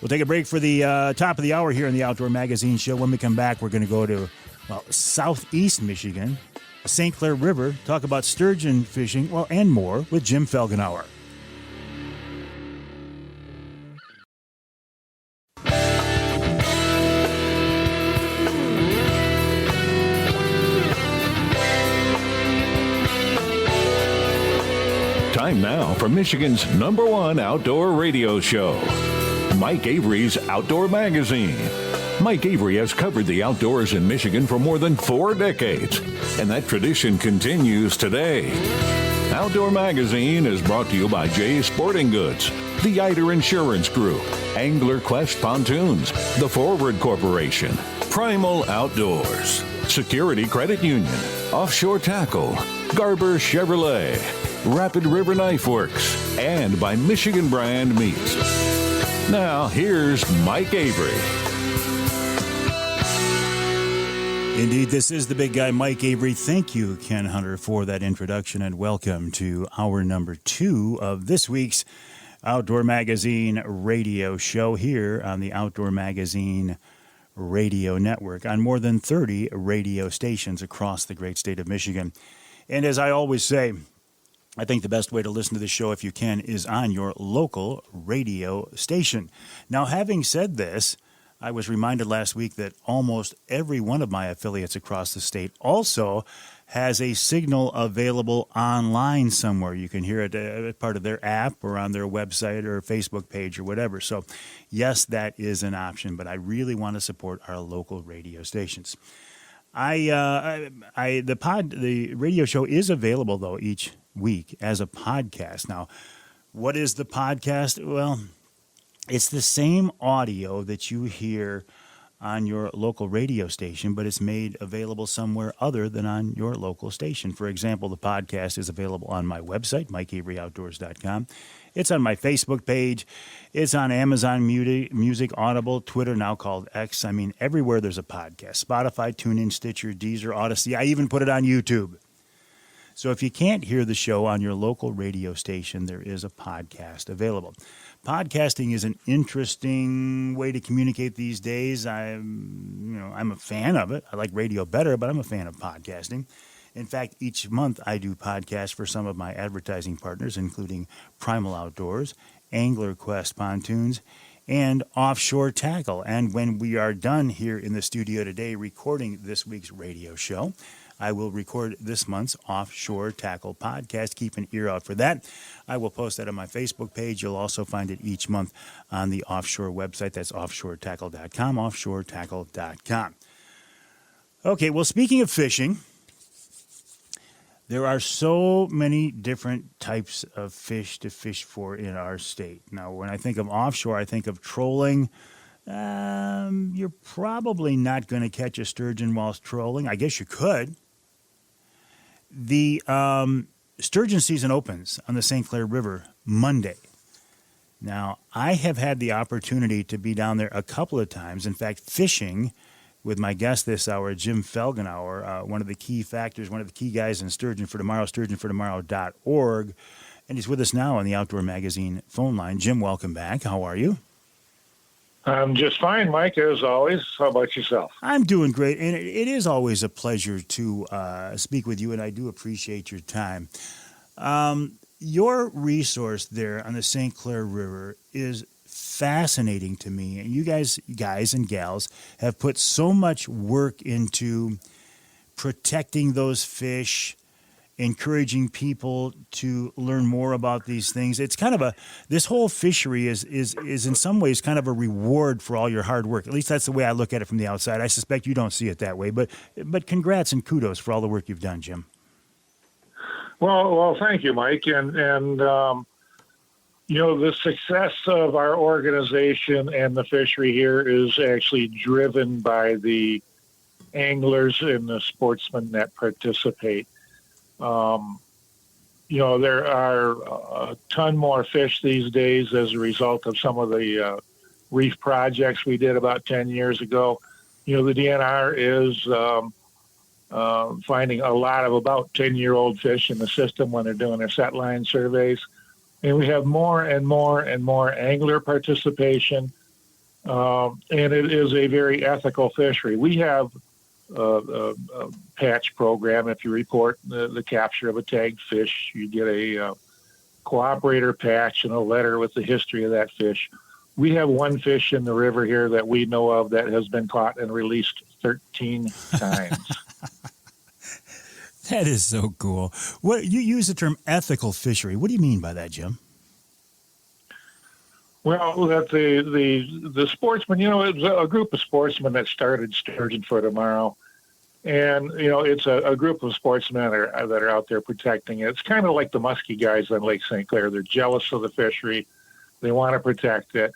We'll take a break for the top of the hour here in the Outdoor Magazine Show. When we come back, we're going to go to southeast Michigan, St. Clair River, talk about sturgeon fishing, and more with Jim Felgenauer. Time now for Michigan's #1 outdoor radio show, Mike Avery's Outdoor Magazine. Mike Avery has covered the outdoors in Michigan for more than 4 decades, and that tradition continues today. Outdoor Magazine is brought to you by Jay's Sporting Goods, the Eider Insurance Group, Angler Quest Pontoons, the Forward Corporation, Primal Outdoors, Security Credit Union, Offshore Tackle, Garber Chevrolet, Rapid River Knife Works, and by Michigan Brand Meats. Now, here's Mike Avery. Indeed, this is the big guy, Mike Avery. Thank you, Ken Hunter, for that introduction, and welcome to hour number 2 of this week's Outdoor Magazine radio show here on the Outdoor Magazine Radio Network on more than 30 radio stations across the great state of Michigan. And as I always say, I think the best way to listen to the show, if you can, is on your local radio station. Now, having said this, I was reminded last week that almost every one of my affiliates across the state also has a signal available online somewhere. You can hear it as part of their app or on their website or Facebook page or whatever. So, yes, that is an option, but I really want to support our local radio stations. The radio show is available, though, each week as a podcast. Now, what is the podcast? Well, it's the same audio that you hear on your local radio station, but it's made available somewhere other than on your local station. For example, the podcast is available on my website, MikeAveryOutdoors.com. It's on my Facebook page. It's on Amazon Music, Audible, Twitter, now called X. I mean, everywhere there's a podcast. Spotify, TuneIn, Stitcher, Deezer, Odyssey. I even put it on YouTube. So if you can't hear the show on your local radio station, there is a podcast available. Podcasting is an interesting way to communicate these days. I'm a fan of it. I like radio better, but I'm a fan of podcasting. In fact, each month I do podcasts for some of my advertising partners, including Primal Outdoors, Angler Quest Pontoons, and Offshore Tackle. And when we are done here in the studio today recording this week's radio show, I will record this month's Offshore Tackle podcast. Keep an ear out for that. I will post that on my Facebook page. You'll also find it each month on the Offshore website. That's offshoretackle.com, offshoretackle.com. Okay, well, speaking of fishing, there are so many different types of fish to fish for in our state. Now, when I think of offshore, I think of trolling. You're probably not going to catch a sturgeon whilst trolling. I guess you could. The sturgeon season opens on the St. Clair River Monday. Now, I have had the opportunity to be down there a couple of times. In fact, fishing with my guest this hour, Jim Felgenauer, one of the key factors, one of the key guys in Sturgeon for Tomorrow, sturgeonfortomorrow.org. And he's with us now on the Outdoor Magazine phone line. Jim, welcome back. How are you? I'm just fine, Mike, as always. How about yourself? I'm doing great, and it is always a pleasure to speak with you, and I do appreciate your time. Your resource there on the St. Clair River is fascinating to me, and you guys and gals have put so much work into protecting those fish, encouraging people to learn more about these things. It's kind of this whole fishery is in some ways kind of a reward for all your hard work. At least that's the way I look at it from the outside. I suspect you don't see it that way, but congrats and kudos for all the work you've done, Jim. Well, thank you, Mike. And the success of our organization and the fishery here is actually driven by the anglers and the sportsmen that participate. There are a ton more fish these days as a result of some of the reef projects we did about 10 years ago. The DNR is finding a lot of about 10-year-old fish in the system when they're doing their set line surveys. And we have more and more and more angler participation, and it is a very ethical fishery. We have a patch program. If you report the capture of a tagged fish, you get a cooperator patch and a letter with the history of that fish. We have one fish in the river here that we know of that has been caught and released 13 times. That is so cool. What you use the term ethical fishery. What do you mean by that, Jim? Well, that the sportsmen, it was a group of sportsmen that started Sturgeon for Tomorrow. And, it's a group of sportsmen that are out there protecting it. It's kind of like the muskie guys on Lake St. Clair. They're jealous of the fishery. They want to protect it.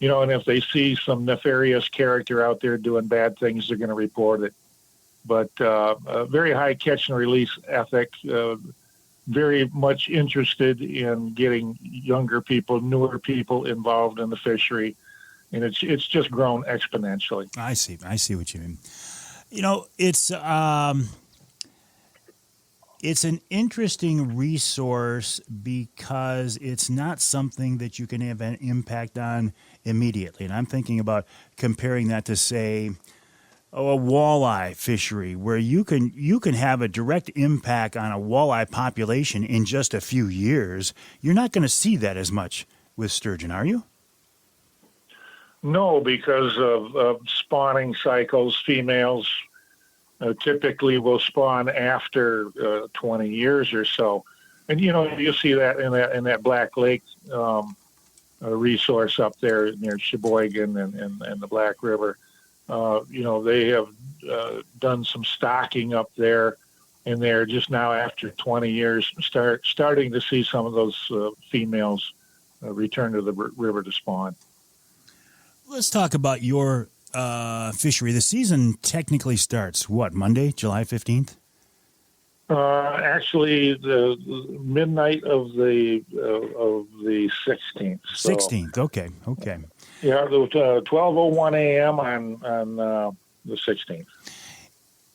And if they see some nefarious character out there doing bad things, they're going to report it. But a very high catch and release ethic. very much interested in getting younger people, newer people involved in the fishery, and it's just grown exponentially. I see what you mean. You know, it's an interesting resource because it's not something that you can have an impact on immediately. And I'm thinking about comparing that to, say, a walleye fishery, where you can have a direct impact on a walleye population in just a few years. You're not going to see that as much with sturgeon, are you? No, because of spawning cycles. Females typically will spawn after 20 years or so, and you see that in that Black Lake resource up there near Sheboygan and the Black River. They have done some stocking up there, and they're just now, after 20 years, starting to see some of those females return to the river to spawn. Let's talk about your fishery. The season technically starts, Monday, July 15th? Actually, the midnight of the 16th. 16th, okay. Yeah, the 12:01 a.m. on the 16th.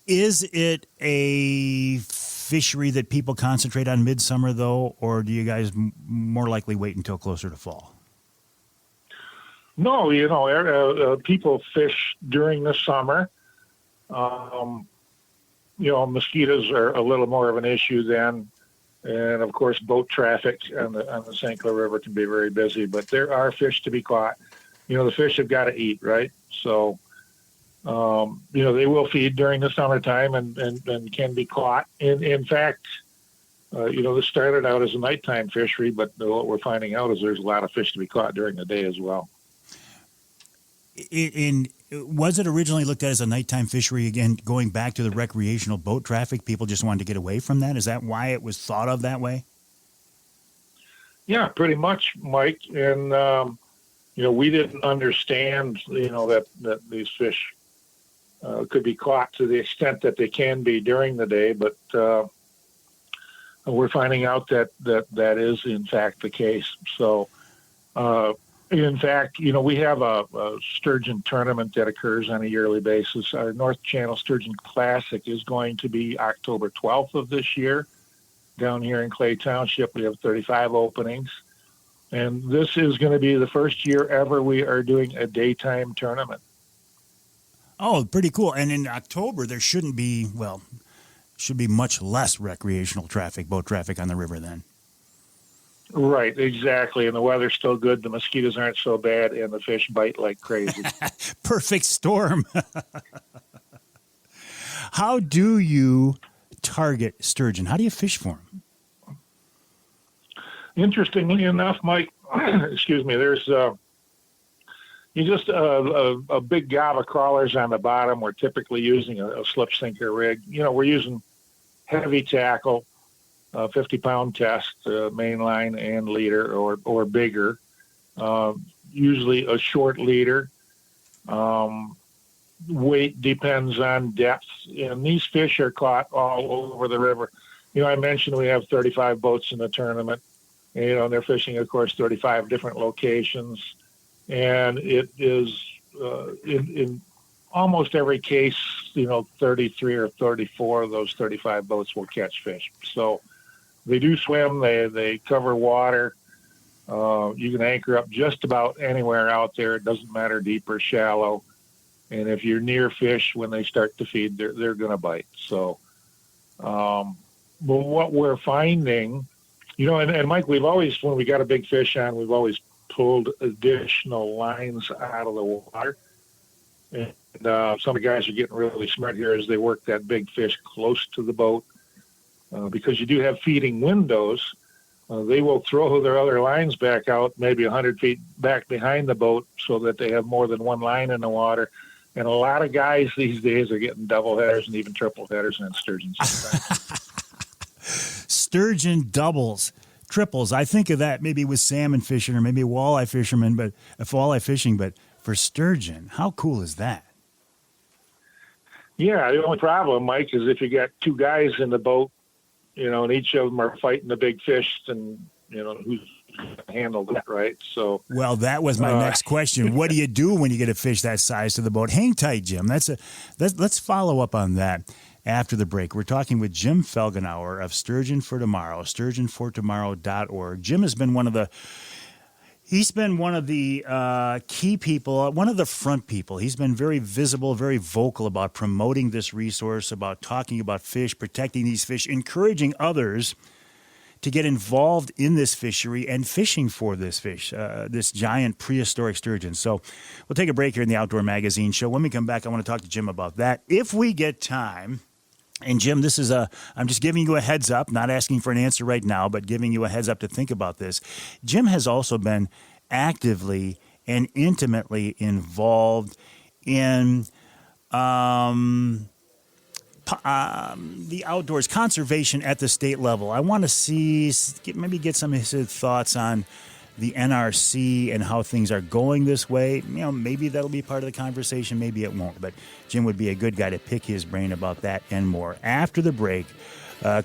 Is it a fishery that people concentrate on midsummer, though, or do you guys more likely wait until closer to fall? No, people fish during the summer. Mosquitoes are a little more of an issue then. And, of course, boat traffic on the St. Clair River can be very busy. But there are fish to be caught. The fish have got to eat, right? So, they will feed during the summertime and can be caught. In fact, this started out as a nighttime fishery, but what we're finding out is there's a lot of fish to be caught during the day as well. Was it originally looked at as a nighttime fishery, again, going back to the recreational boat traffic? People just wanted to get away from that? Is that why it was thought of that way? Yeah, pretty much, Mike. And, we didn't understand, that these fish could be caught to the extent that they can be during the day. But we're finding out that is, in fact, the case. So, in fact, we have a sturgeon tournament that occurs on a yearly basis. Our North Channel Sturgeon Classic is going to be October 12th of this year down here in Clay Township. We have 35 openings. And this is going to be the first year ever we are doing a daytime tournament. Oh, pretty cool. And in October, there should be much less recreational traffic, boat traffic on the river then. Right, exactly. And the weather's still good. The mosquitoes aren't so bad, and the fish bite like crazy. Perfect storm. How do you target sturgeon? How do you fish for them? Interestingly enough, Mike, excuse me, there's a big gob of crawlers on the bottom. We're typically using a slip sinker rig. We're using heavy tackle. 50-pound test, main line and leader or bigger, usually a short leader. Weight depends on depth, and these fish are caught all over the river. I mentioned we have 35 boats in the tournament, and they're fishing, of course, 35 different locations, and it is in almost every case, 33 or 34 of those 35 boats will catch fish. So they do swim. They cover water. You can anchor up just about anywhere out there. It doesn't matter deep or shallow. And if you're near fish, when they start to feed, they're going to bite. So, but what we're finding, and Mike, we've always, when we got a big fish on, we've always pulled additional lines out of the water. And some of the guys are getting really smart here as they work that big fish close to the boat. Because you do have feeding windows, they will throw their other lines back out, maybe 100 feet back behind the boat, so that they have more than one line in the water. And a lot of guys these days are getting double headers and even triple headers on sturgeon sometimes. Sturgeon doubles, triples. I think of that maybe with salmon fishing or maybe walleye fishermen, but walleye fishing. But for sturgeon, how cool is that? Yeah, the only problem, Mike, is if you got two guys in the boat, and each of them are fighting the big fish, and who's going to handle that, right? So, well, that was my next question. What do you do when you get a fish that size to the boat? Hang tight, Jim. Let's follow up on that after the break. We're talking with Jim Felgenauer of Sturgeon for Tomorrow, sturgeonfortomorrow.org. Jim has been one of the key people, one of the front people. He's been very visible, very vocal about promoting this resource, about talking about fish, protecting these fish, encouraging others to get involved in this fishery and fishing for this fish, this giant prehistoric sturgeon. So we'll take a break here in the Outdoor Magazine Show. When we come back, I want to talk to Jim about that, if we get time. And Jim, I'm just giving you a heads up, not asking for an answer right now, but giving you a heads up to think about this. Jim has also been actively and intimately involved in the outdoors, conservation at the state level. I want to get some of his thoughts on the NRC and how things are going this way. Maybe that'll be part of the conversation. Maybe it won't. But Jim would be a good guy to pick his brain about that and more after the break,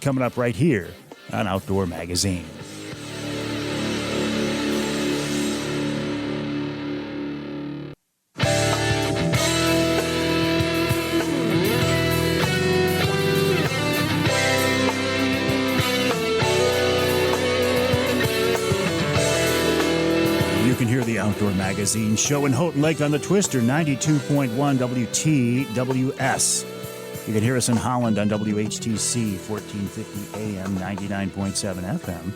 coming up right here on Outdoor Magazine. Outdoor Magazine Show in Houghton Lake on the Twister, 92.1 WTWS. You can hear us in Holland on WHTC, 1450 AM, 99.7 FM.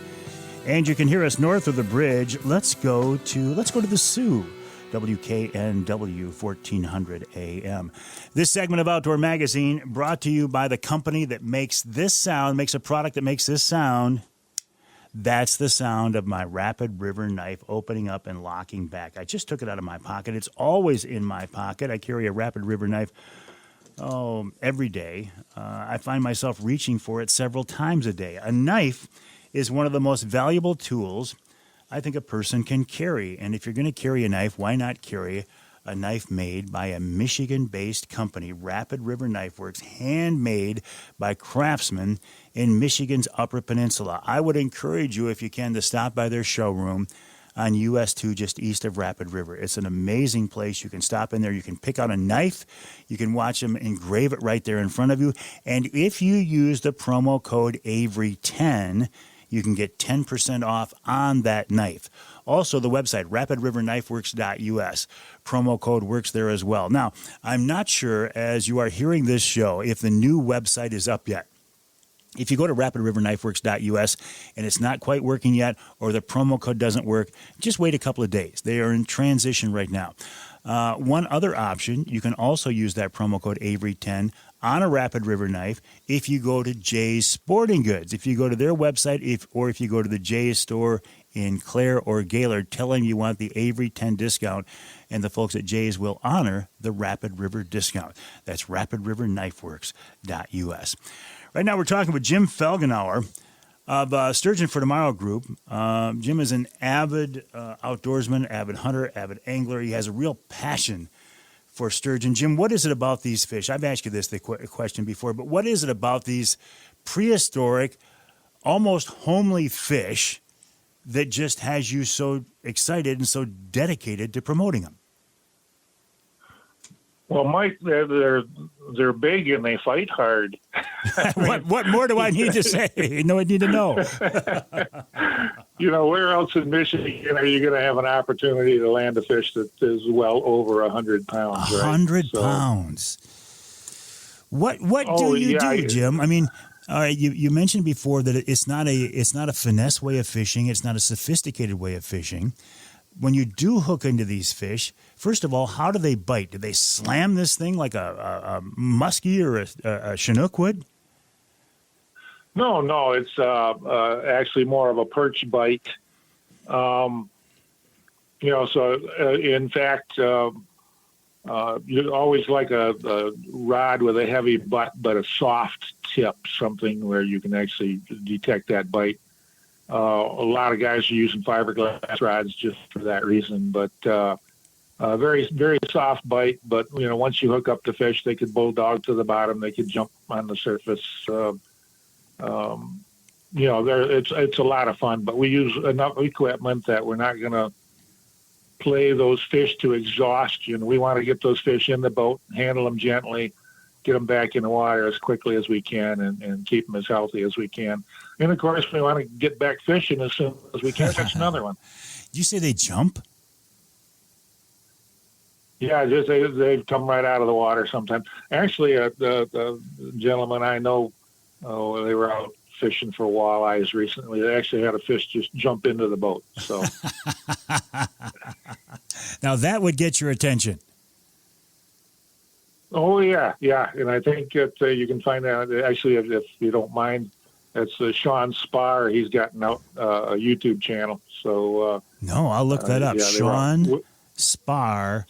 And you can hear us north of the bridge. Let's go to the Sioux, WKNW, 1400 AM. This segment of Outdoor Magazine brought to you by the company that makes a product that makes this sound. That's the sound of my Rapid River knife opening up and locking back. I just took it out of my pocket. It's always in my pocket. I carry a Rapid River knife every day. I find myself reaching for it several times a day. A knife is one of the most valuable tools I think a person can carry. And if you're going to carry a knife, why not carry a knife made by a Michigan-based company, Rapid River Knife Works, handmade by craftsmen in Michigan's Upper Peninsula. I would encourage you, if you can, to stop by their showroom on US 2 just east of Rapid River. It's an amazing place. You can stop in there. You can pick out a knife. You can watch them engrave it right there in front of you. And if you use the promo code Avery10, you can get 10% off on that knife. Also, the website, rapidriverknifeworks.us. Promo code works there as well. Now, I'm not sure, as you are hearing this show, if the new website is up yet. If you go to rapidriverknifeworks.us and it's not quite working yet, or the promo code doesn't work, just wait a couple of days. They are in transition right now. One other option, you can also use that promo code Avery10 on a Rapid River knife if you go to Jay's Sporting Goods. If you go to their website, or if you go to the Jay's store in Clair or Gaylord, tell them you want the Avery 10 discount, and the folks at Jay's will honor the Rapid River discount. That's rapidriverknifeworks.us. Right now we're talking with Jim Felgenauer of Sturgeon for Tomorrow Group. Jim is an avid outdoorsman, avid hunter, avid angler. He has a real passion for sturgeon. Jim, what is it about these fish? I've asked you this question before, but what is it about these prehistoric, almost homely fish that just has you so excited and so dedicated to promoting them? Well, Mike, they're big and they fight hard. What more do I need to say? No, I need to know. Where else in Michigan are you going to have an opportunity to land a fish that is well over 100 pounds? 100 pounds. What do you do, Jim? I mean, all right, you mentioned before that it's not a finesse way of fishing. It's not a sophisticated way of fishing. When you do hook into these fish, first of all, how do they bite? Do they slam this thing like a muskie or a Chinook would? No, it's actually more of a perch bite. In fact, you always like a rod with a heavy butt but a soft tip, something where you can actually detect that bite. A lot of guys are using fiberglass rods just for that reason, but very, very soft bite. But, once you hook up the fish, they could bulldog to the bottom. They could jump on the surface. it's a lot of fun, but we use enough equipment that we're not going to play those fish to exhaustion. We want to get those fish in the boat, handle them gently, get them back in the water as quickly as we can, and keep them as healthy as we can. And of course, we want to get back fishing as soon as we can. Catch another one. Did you say they jump? Yeah, just they come right out of the water sometimes. Actually, the gentleman I know, they were out fishing for walleyes recently. They actually had a fish just jump into the boat. So now that would get your attention. Oh yeah, and I think that you can find out. Actually, if you don't mind, it's Sean Spar. He's got a YouTube channel. So no, I'll look that up. Yeah, Sean Spar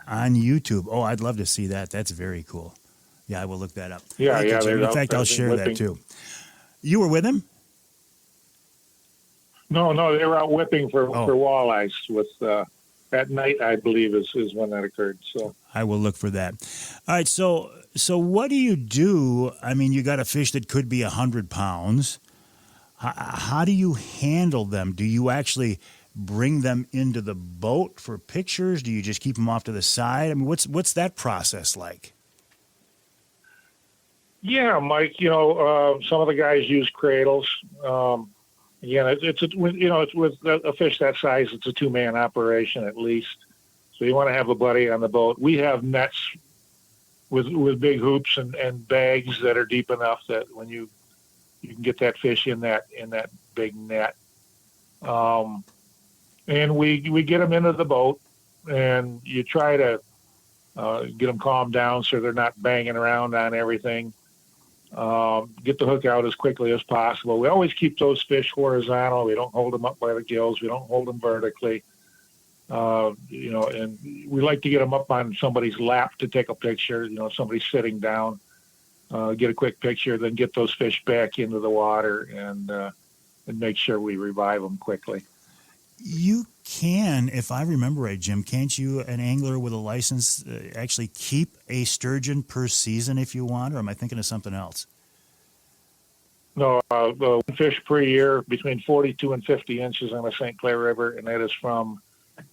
on YouTube. Oh, I'd love to see that. That's very cool. Yeah, I will look that up. Yeah. In fact, I'll share that too. You were with him? No, they were out whipping for walleyes with at night, I believe, is when that occurred. So I will look for that. All right, so what do you do? I mean, you got a fish that could be 100 pounds. How do you handle them? Do you actually bring them into the boat for pictures? Do you just keep them off to the side? I mean, what's that process like? Yeah, Mike. Some of the guys use cradles. Again, it's with a fish that size, it's a 2-man operation at least. So you want to have a buddy on the boat. We have nets with big hoops and bags that are deep enough that when you can get that fish in that big net. And we get them into the boat, and you try to get them calmed down so they're not banging around on everything. Get the hook out as quickly as possible. We always keep those fish horizontal. We don't hold them up by the gills. We don't hold them vertically. And we like to get them up on somebody's lap to take a picture. Somebody sitting down, get a quick picture, then get those fish back into the water and make sure we revive them quickly. You can, if I remember right, Jim, can't you, an angler with a license, actually keep a sturgeon per season if you want, or am I thinking of something else? No, one fish per year between 42 and 50 inches on the St. Clair River, and that is from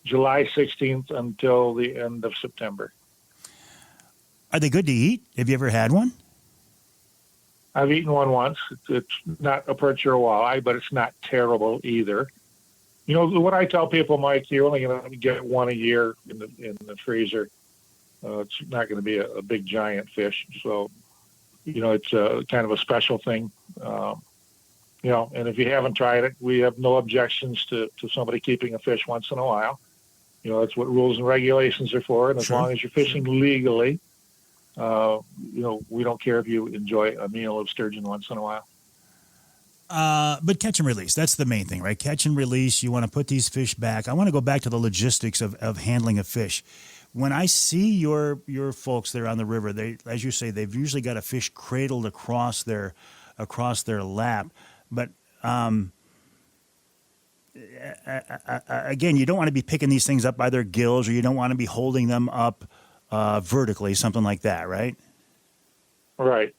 July 16th until the end of September. Are they good to eat? Have you ever had one? I've eaten one once. It's not a perch or a walleye, but it's not terrible either. What I tell people, Mike, you're only going to get one a year in the freezer. It's not going to be a big giant fish. So, it's kind of a special thing. And if you haven't tried it, we have no objections to somebody keeping a fish once in a while. That's what rules and regulations are for. And as long as you're fishing legally, we don't care if you enjoy a meal of sturgeon once in a while. But catch and release, that's the main thing, right? Catch and release, you want to put these fish back. I want to go back to the logistics of handling a fish. When I see your folks there on the river, they, as you say, they've usually got a fish cradled across their lap. But again, you don't want to be picking these things up by their gills, or you don't want to be holding them up vertically, something like that, right? Right.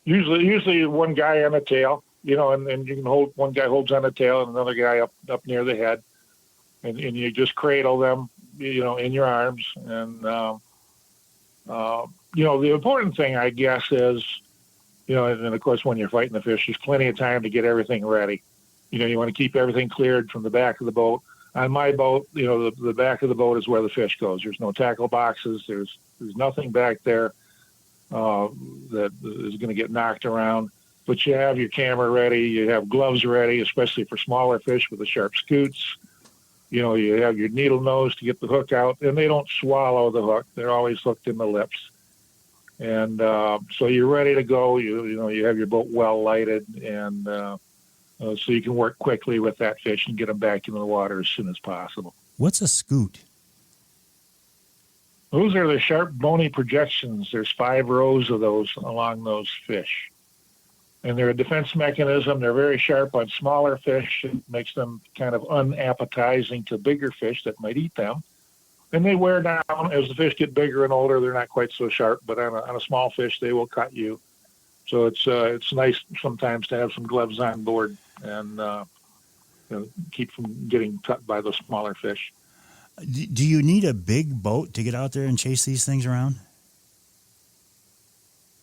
Usually one guy on the tail, and you can hold, one guy holds on the tail and another guy up near the head, and you just cradle them, in your arms. And, the important thing, I guess, is, and of course, when you're fighting the fish, there's plenty of time to get everything ready. You want to keep everything cleared from the back of the boat. On my boat, the back of the boat is where the fish goes. There's no tackle boxes. There's nothing back there that is going to get knocked around. But you have your camera ready. You have gloves ready, especially for smaller fish with the sharp scoots. You have your needle nose to get the hook out, and they don't swallow the hook. They're always hooked in the lips. And so you're ready to go. You have your boat well lighted, and so you can work quickly with that fish and get them back into the water as soon as possible. What's a scoot? Those are the sharp, bony projections. There's 5 rows of those along those fish. And they're a defense mechanism. They're very sharp on smaller fish. It makes them kind of unappetizing to bigger fish that might eat them. And they wear down as the fish get bigger and older. They're not quite so sharp, but on a small fish, they will cut you. So it's nice sometimes to have some gloves on board and keep from getting cut by the smaller fish. Do you need a big boat to get out there and chase these things around?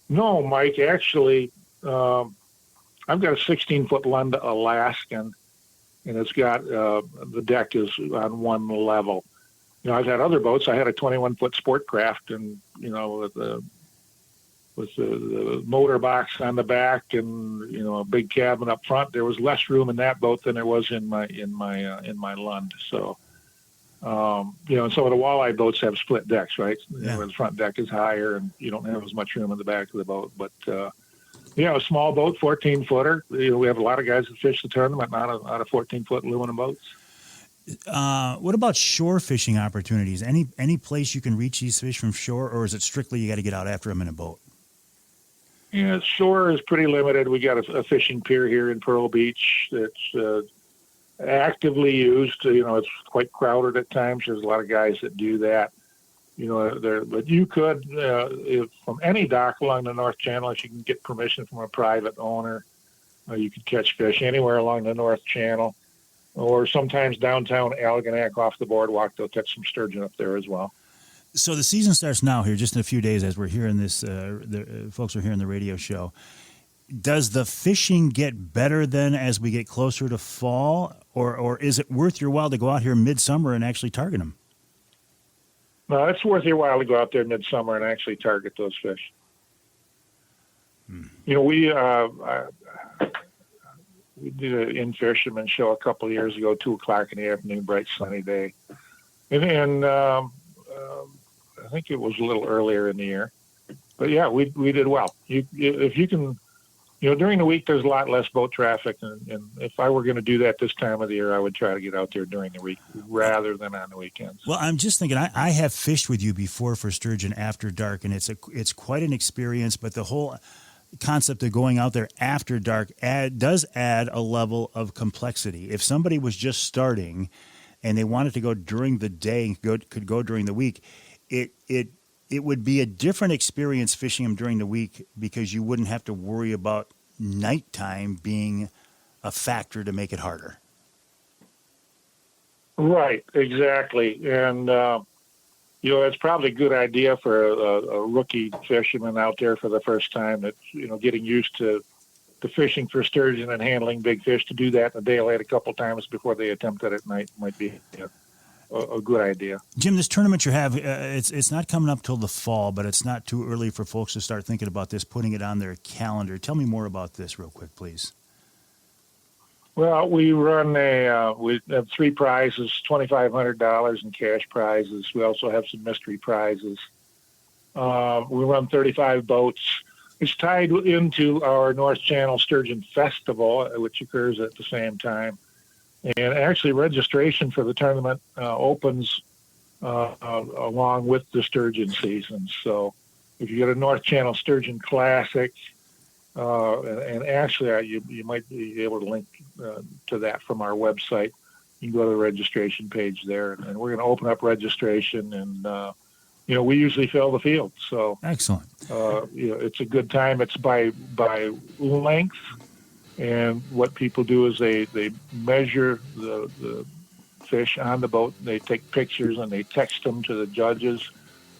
No, Mike. Actually, I've got a 16-foot Lunda Alaskan, and it's got the deck is on one level. I've had other boats. I had a 21-foot Sportcraft, and with the motor box on the back and a big cabin up front. There was less room in that boat than there was in my Lund. So, some of the walleye boats have split decks, right? Yeah. Where the front deck is higher, and you don't have as much room in the back of the boat. But a small boat, 14-footer. We have a lot of guys that fish the tournament out of 14-foot aluminum boats. What about shore fishing opportunities? Any place you can reach these fish from shore, or is it strictly you got to get out after them in a boat? Yeah, shore is pretty limited. We got a fishing pier here in Pearl Beach that's actively used. It's quite crowded at times. There's a lot of guys that do that. But you could, from any dock along the North Channel, if you can get permission from a private owner, you could catch fish anywhere along the North Channel, or sometimes downtown Algonac off the boardwalk. They'll catch some sturgeon up there as well. So the season starts now here, just in a few days, as we're hearing this. The folks are hearing the radio show. Does the fishing get better then as we get closer to fall, or is it worth your while to go out here midsummer and actually target them? No, it's worth your while to go out there midsummer and actually target those fish. We did an in-fisherman show a couple of years ago, 2:00 in the afternoon, bright sunny day, and I think it was a little earlier in the year, but yeah, we did well. If you can, during the week there's a lot less boat traffic, and if I were going to do that this time of the year, I would try to get out there during the week rather than on the weekends. Well, I'm just thinking, I have fished with you before for sturgeon after dark, and it's quite an experience. But the whole concept of going out there after dark does add a level of complexity. If somebody was just starting and they wanted to go during the day, could go during the week, it would be a different experience fishing them during the week, because you wouldn't have to worry about nighttime being a factor to make it harder. Right, exactly. And, it's probably a good idea for a rookie fisherman out there for the first time that's, getting used to fishing for sturgeon and handling big fish, to do that in the daylight a couple times before they attempt it at night might be a good idea. Jim, this tournament you have, it's not coming up till the fall, but it's not too early for folks to start thinking about this, putting it on their calendar. Tell me more about this real quick, please. Well, we run we have 3 prizes, $2,500 in cash prizes. We also have some mystery prizes. We run 35 boats. It's tied into our North Channel Sturgeon Festival, which occurs at the same time. And actually, registration for the tournament opens along with the sturgeon season. So if you get a North Channel Sturgeon Classic, and actually you might be able to link to that from our website. You can go to the registration page there, and we're going to open up registration, and we usually fill the field. So excellent. It's a good time. It's by length. And what people do is they measure the fish on the boat. They take pictures and they text them to the judges,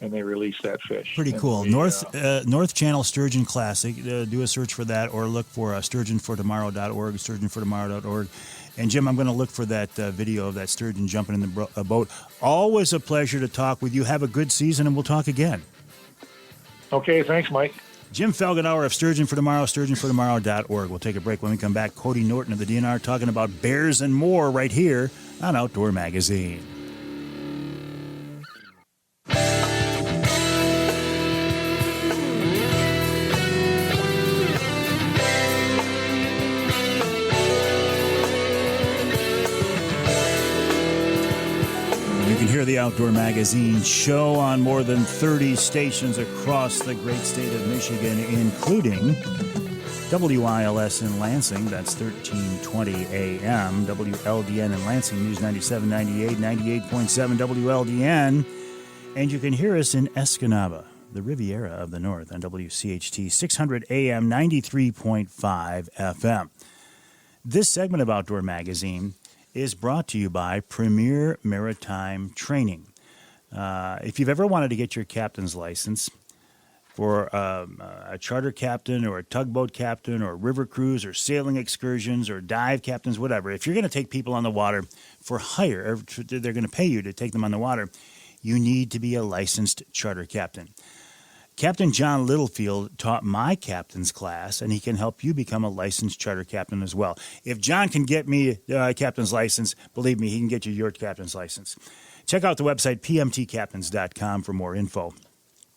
and they release that fish. Pretty cool. North Channel Sturgeon Classic. Do a search for that, or look for sturgeonfortomorrow.org, sturgeonfortomorrow.org. And Jim, I'm going to look for that video of that sturgeon jumping in the boat. Always a pleasure to talk with you. Have a good season, and we'll talk again. Okay, thanks, Mike. Jim Felgenauer of Sturgeon for Tomorrow, sturgeonfortomorrow.org. We'll take a break. When we come back, Cody Norton of the DNR talking about bears and more right here on Outdoor Magazine. You can hear the Outdoor Magazine show on more than 30 stations across the great state of Michigan, including WILS in Lansing, that's 1320 AM, WLDN in Lansing, News 97.98, 98.7 WLDN, and you can hear us in Escanaba, the Riviera of the North on WCHT 600 AM 93.5 FM. This segment of Outdoor Magazine is brought to you by Premier Maritime Training. If you've ever wanted to get your captain's license for a charter captain or a tugboat captain or river cruise or sailing excursions or dive captains, whatever, if you're going to take people on the water for hire, or they're going to pay you to take them on the water, you need to be a licensed charter captain. Captain John Littlefield taught my captain's class, and he can help you become a licensed charter captain as well. If John can get me a captain's license, believe me, he can get you your captain's license. Check out the website, pmtcaptains.com, for more info.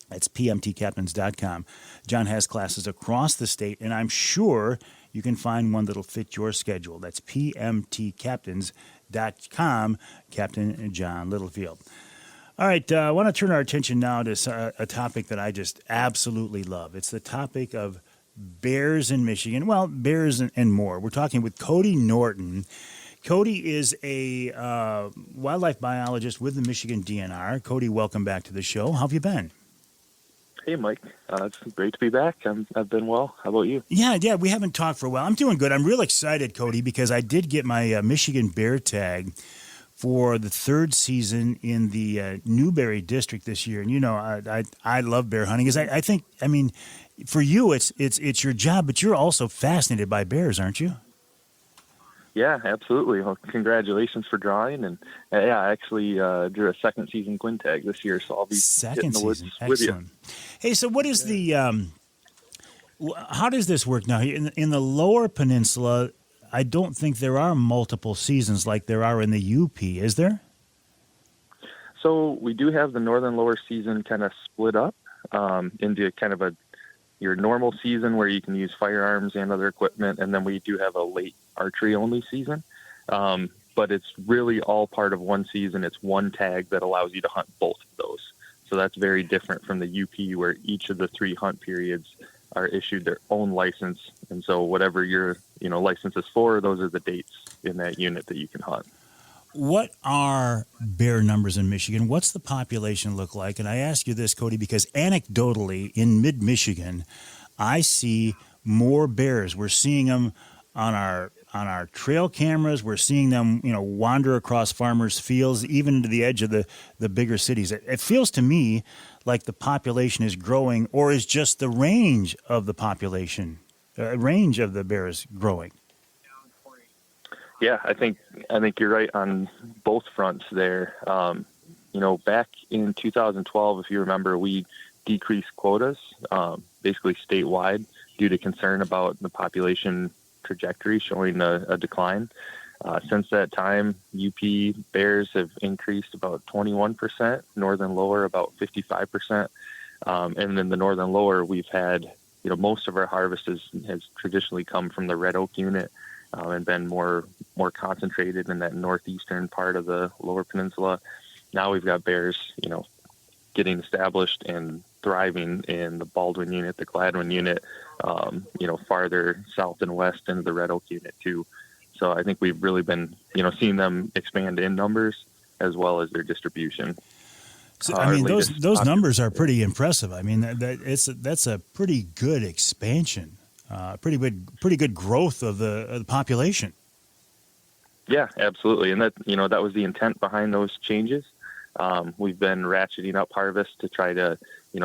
That's pmtcaptains.com. John has classes across the state, and I'm sure you can find one that'll fit your schedule. That's pmtcaptains.com, Captain John Littlefield. All right, I want to turn our attention now to a topic that I just absolutely love. It's the topic of bears in Michigan. Well, bears and more. We're talking with Cody Norton. Cody is a wildlife biologist with the Michigan DNR. Cody, welcome back to the show. How have you been? Hey, Mike. It's great to be back. I've been well. How about you? Yeah, we haven't talked for a while. I'm doing good. I'm real excited, Cody, because I did get my Michigan bear tag for the third season in the Newberry district this year. And, you know, I love bear hunting because I think, I mean, for you, it's your job, but you're also fascinated by bears, aren't you? Yeah, absolutely. Well, congratulations for drawing. And yeah, I actually drew a second season Quinn tag this year, so I'll be hitting the woods with you. Hey, so what is the, how does this work now? In the lower peninsula, I don't think there are multiple seasons like there are in the UP, is there? So we do have the northern lower season kind of split up into kind of your normal season where you can use firearms and other equipment, and then we do have a late archery only season. But it's really all part of one season. It's one tag that allows you to hunt both of those. So that's very different from the UP, where each of the 3 hunt periods are issued their own license. And so whatever your license is for, those are the dates in that unit that you can hunt. What are bear numbers in Michigan? What's the population look like? And I ask you this, Cody, because anecdotally in mid-Michigan, I see more bears. We're seeing them on our trail cameras. We're seeing them, wander across farmers' fields, even into the edge of the bigger cities. It feels to me like the population is growing, or is just the range of the population, range of the bears growing? Yeah, I think you're right on both fronts there. Back in 2012, if you remember, we decreased quotas, basically statewide, due to concern about the population trajectory showing a decline. Since that time, UP bears have increased about 21%, northern lower about 55%. And in the northern lower, we've had, most of our harvest has traditionally come from the red oak unit and been more concentrated in that northeastern part of the lower peninsula. Now we've got bears, getting established and thriving in the Baldwin unit, the Gladwin unit, farther south and west into the red oak unit too. So I think we've really been, seeing them expand in numbers as well as their distribution. So, those numbers are pretty impressive. I mean, that's a pretty good expansion, pretty good growth of the population. Yeah, absolutely, and that was the intent behind those changes. We've been ratcheting up harvest to try to,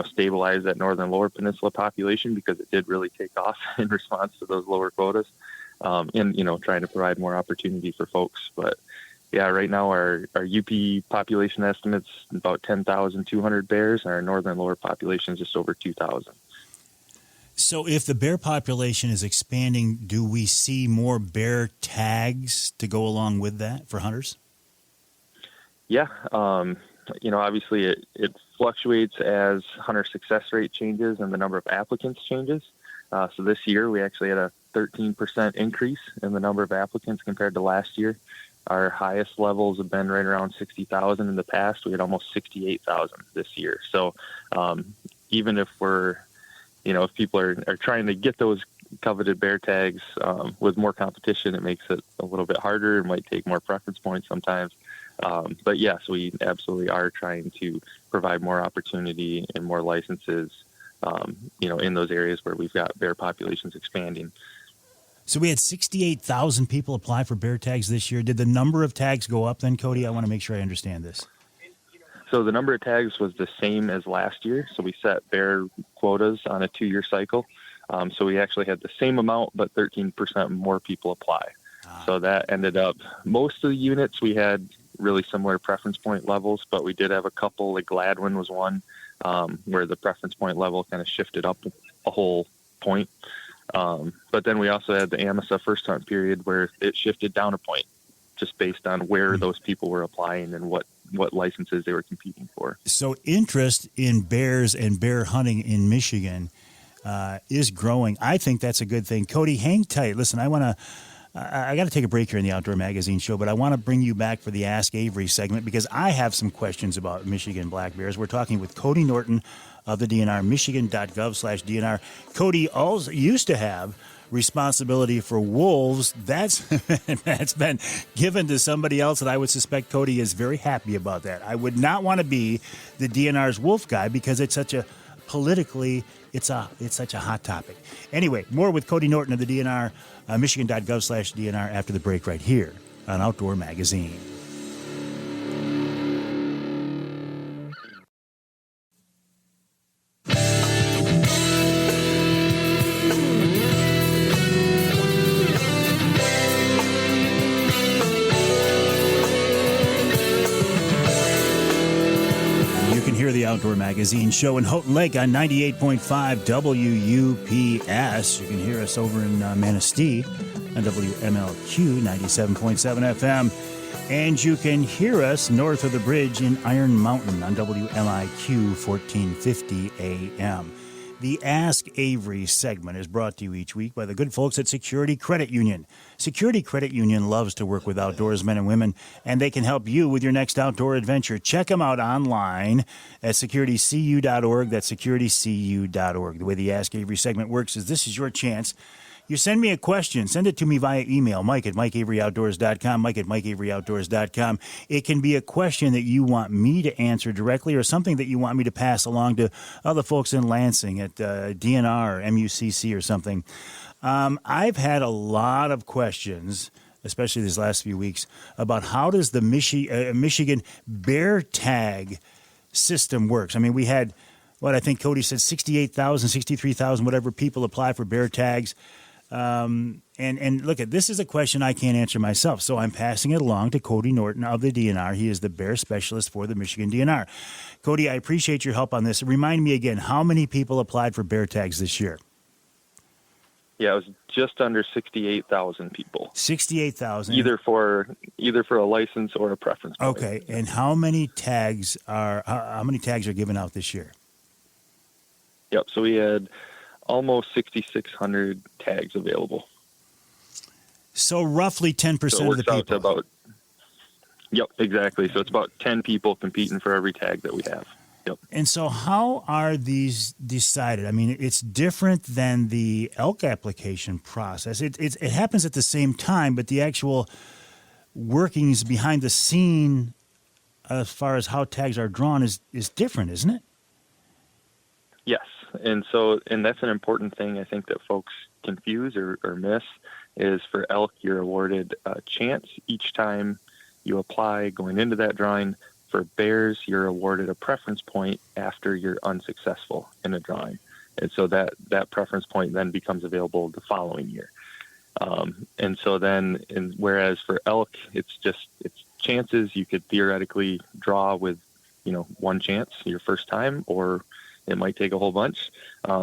stabilize that northern lower peninsula population, because it did really take off in response to those lower quotas, and trying to provide more opportunity for folks. But yeah, right now our UP population estimates about 10,200 bears, and our northern lower population is just over 2,000. So if the bear population is expanding, do we see more bear tags to go along with that for hunters? Yeah. Obviously it fluctuates as hunter success rate changes and the number of applicants changes. So this year we actually had a 13% increase in the number of applicants compared to last year. Our highest levels have been right around 60,000 in the past. We had almost 68,000 this year. So even if if people are trying to get those coveted bear tags with more competition, it makes it a little bit harder. It might take more preference points sometimes. But yes, we absolutely are trying to provide more opportunity and more licenses, in those areas where we've got bear populations expanding. So we had 68,000 people apply for bear tags this year. Did the number of tags go up then, Cody? I want to make sure I understand this. So the number of tags was the same as last year. So we set bear quotas on a 2-year cycle. So we actually had the same amount, but 13% more people apply. So that ended up, most of the units we had really similar preference point levels, but we did have a couple, like Gladwin was one, where the preference point level kind of shifted up a whole point. But then we also had the AMISA first hunt period where it shifted down a point, just based on where those people were applying and what licenses they were competing for. So interest in bears and bear hunting in Michigan is growing. I think that's a good thing. Cody, hang tight. Listen, I got to take a break here in the Outdoor Magazine show, but I want to bring you back for the Ask Avery segment because I have some questions about Michigan black bears. We're talking with Cody Norton of the DNR, michigan.gov/DNR. Cody also used to have responsibility for wolves. That's been given to somebody else, and I would suspect Cody is very happy about that. I would not want to be the DNR's wolf guy because it's such a politically, it's such a hot topic. Anyway, more with Cody Norton of the DNR, michigan.gov/DNR after the break right here on Outdoor Magazine. The Outdoor Magazine show in Houghton Lake on 98.5 WUPS. You can hear us over in Manistee on WMLQ 97.7 FM. And you can hear us north of the bridge in Iron Mountain on WMIQ 1450 AM. The Ask Avery segment is brought to you each week by the good folks at Security Credit Union. Security Credit Union loves to work with outdoorsmen and women, and they can help you with your next outdoor adventure. Check them out online at securitycu.org. That's securitycu.org. The way the Ask Avery segment works is this is your chance. You send me a question. Send it to me via email, mike@mikeaveryoutdoors.com, mike@mikeaveryoutdoors.com. It can be a question that you want me to answer directly or something that you want me to pass along to other folks in Lansing at DNR or MUCC or something. I've had a lot of questions, especially these last few weeks, about how does the Michigan bear tag system works. I mean, we had, I think Cody said 68,000, 63,000, whatever people apply for bear tags. And look, this is a question I can't answer myself, so I'm passing it along to Cody Norton of the DNR. He is the bear specialist for the Michigan DNR. Cody, I appreciate your help on this. Remind me again, how many people applied for bear tags this year? Yeah, it was just under 68,000 people. 68,000. Either for a license or a preference. Okay, and how many tags are given out this year? Yep, so we had almost 6,600 tags available. So roughly 10% of the people. Yep, exactly. So it's about 10 people competing for every tag that we have. Yep. And so how are these decided? I mean, it's different than the elk application process. It happens at the same time, but the actual workings behind the scene as far as how tags are drawn is different, isn't it? Yes. And that's an important thing I think that folks confuse or miss is for elk, you're awarded a chance each time you apply going into that drawing. For bears, you're awarded a preference point after you're unsuccessful in a drawing. And so that preference point then becomes available the following year. Whereas for elk, it's chances. You could theoretically draw with, one chance your first time, or it might take a whole bunch.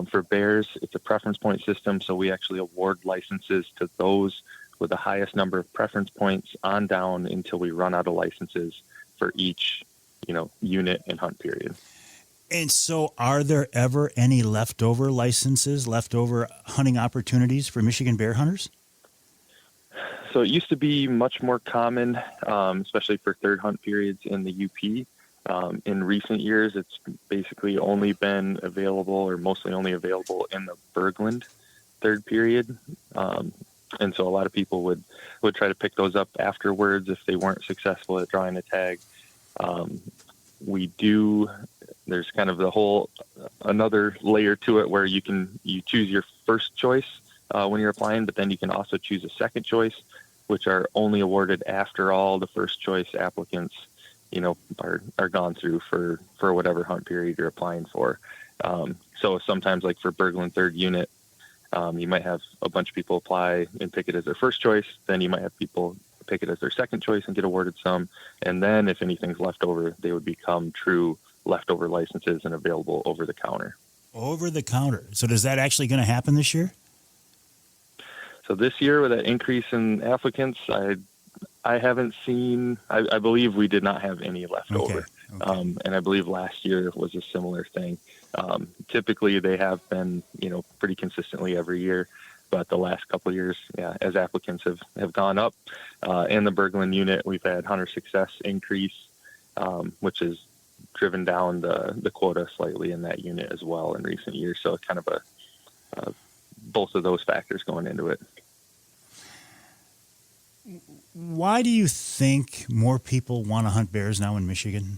For bears, it's a preference point system, so we actually award licenses to those with the highest number of preference points on down until we run out of licenses for each, unit and hunt period. And so are there ever any leftover licenses, leftover hunting opportunities for Michigan bear hunters? So it used to be much more common, especially for third hunt periods in the UP. In recent years, it's basically only been available or mostly only available in the Bergland third period. And so a lot of people would try to pick those up afterwards if they weren't successful at drawing a tag. There's kind of another layer to it where you choose your first choice when you're applying, but then you can also choose a second choice, which are only awarded after all the first choice applicants, are gone through for whatever hunt period you're applying for. So sometimes, like for Berglund third unit, you might have a bunch of people apply and pick it as their first choice. Then you might have people pick it as their second choice and get awarded some. And then if anything's left over, they would become true leftover licenses and available over the counter. Over the counter. So is that actually going to happen this year? So this year, with that increase in applicants, I haven't seen. I believe we did not have any left over, and I believe last year was a similar thing. Typically, they have been, pretty consistently every year, but the last couple of years, as applicants have gone up, in the Berglund unit, we've had hunter success increase, which has driven down the quota slightly in that unit as well in recent years. So kind of both of those factors going into it. Why do you think more people want to hunt bears now in Michigan?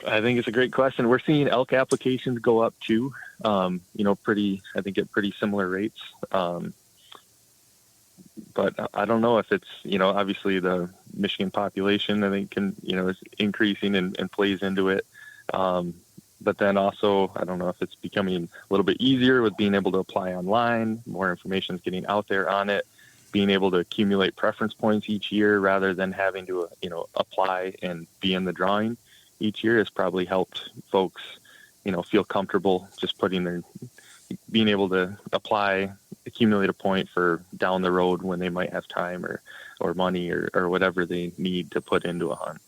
I think it's a great question. We're seeing elk applications go up too, I think at pretty similar rates. But I don't know if it's, obviously the Michigan population, I think is increasing and plays into it. But then also, I don't know if it's becoming a little bit easier with being able to apply online, more information is getting out there on it, being able to accumulate preference points each year rather than having to, apply and be in the drawing each year has probably helped folks, feel comfortable just being able to apply, accumulate a point for down the road when they might have time or money or whatever they need to put into a hunt.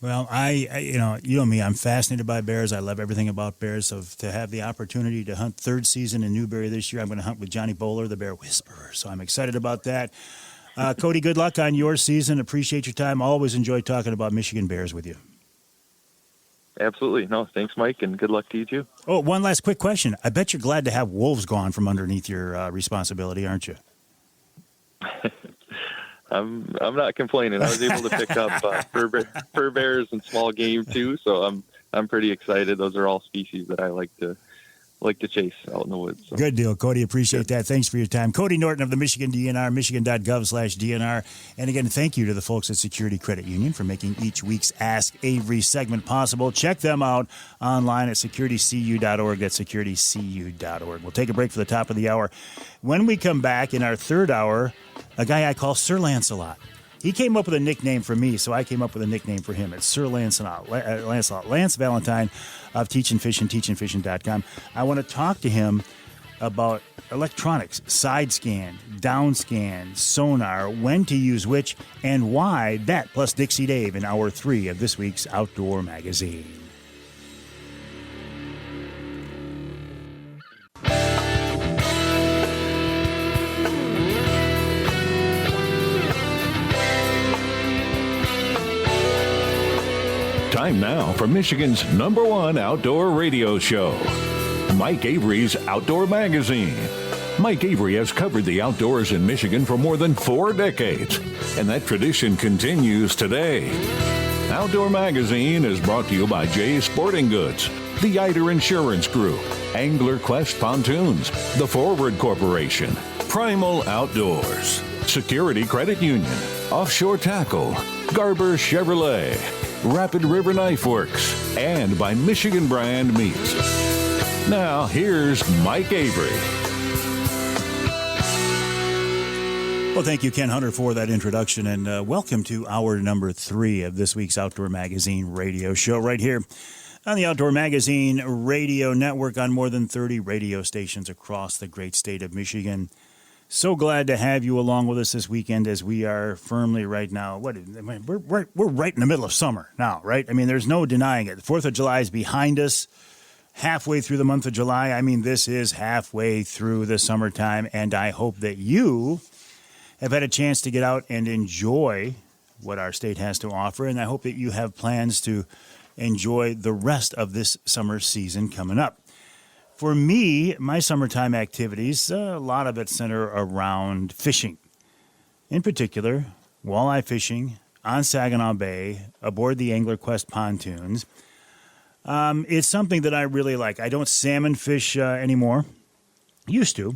Well, you know me, I'm fascinated by bears. I love everything about bears. So to have the opportunity to hunt third season in Newberry this year, I'm going to hunt with Johnny Bowler, the Bear Whisperer. So I'm excited about that. Cody, good luck on your season. Appreciate your time. Always enjoy talking about Michigan bears with you. Absolutely. No, thanks, Mike, and good luck to you too. Oh, one last quick question. I bet you're glad to have wolves gone from underneath your responsibility, aren't you? I'm not complaining. I was able to pick up fur bears and small game too, so I'm pretty excited. Those are all species that I like to chase out in the woods. So. Good deal, Cody. Appreciate that. Thanks for your time. Cody Norton of the Michigan DNR, michigan.gov/DNR. And again, thank you to the folks at Security Credit Union for making each week's Ask Avery segment possible. Check them out online at securitycu.org. That's securitycu.org. We'll take a break for the top of the hour. When we come back in our third hour, a guy I call Sir Lancelot. He came up with a nickname for me, so I came up with a nickname for him. It's Sir Lancelot. Lance Valentine of Teachin Fishin, teachinfishin.com. I want to talk to him about electronics, side scan, down scan, sonar, when to use which, and why. That plus Dixie Dave in hour 3 of this week's Outdoor Magazine. Time now for Michigan's #1 outdoor radio show, Mike Avery's Outdoor Magazine. Mike Avery has covered the outdoors in Michigan for more than 4 decades, and that tradition continues today. Outdoor Magazine is brought to you by Jay's Sporting Goods, the Eider Insurance Group, Angler Quest Pontoons, the Forward Corporation, Primal Outdoors, Security Credit Union, Offshore Tackle, Garber Chevrolet, Rapid River Knife Works, and by Michigan Brand Meats. Now, here's Mike Avery. Well, thank you, Ken Hunter, for that introduction, and welcome to hour number 3 of this week's Outdoor Magazine radio show right here on the Outdoor Magazine radio network on more than 30 radio stations across the great state of Michigan. So glad to have you along with us this weekend as we are firmly right now. We're right in the middle of summer now, right? I mean, there's no denying it. The 4th of July is behind us, halfway through the month of July. I mean, this is halfway through the summertime, and I hope that you have had a chance to get out and enjoy what our state has to offer, and I hope that you have plans to enjoy the rest of this summer season coming up. For me, my summertime activities, a lot of it center around fishing. In particular, walleye fishing on Saginaw Bay, aboard the Angler Quest pontoons. It's something that I really like. I don't salmon fish anymore. Used to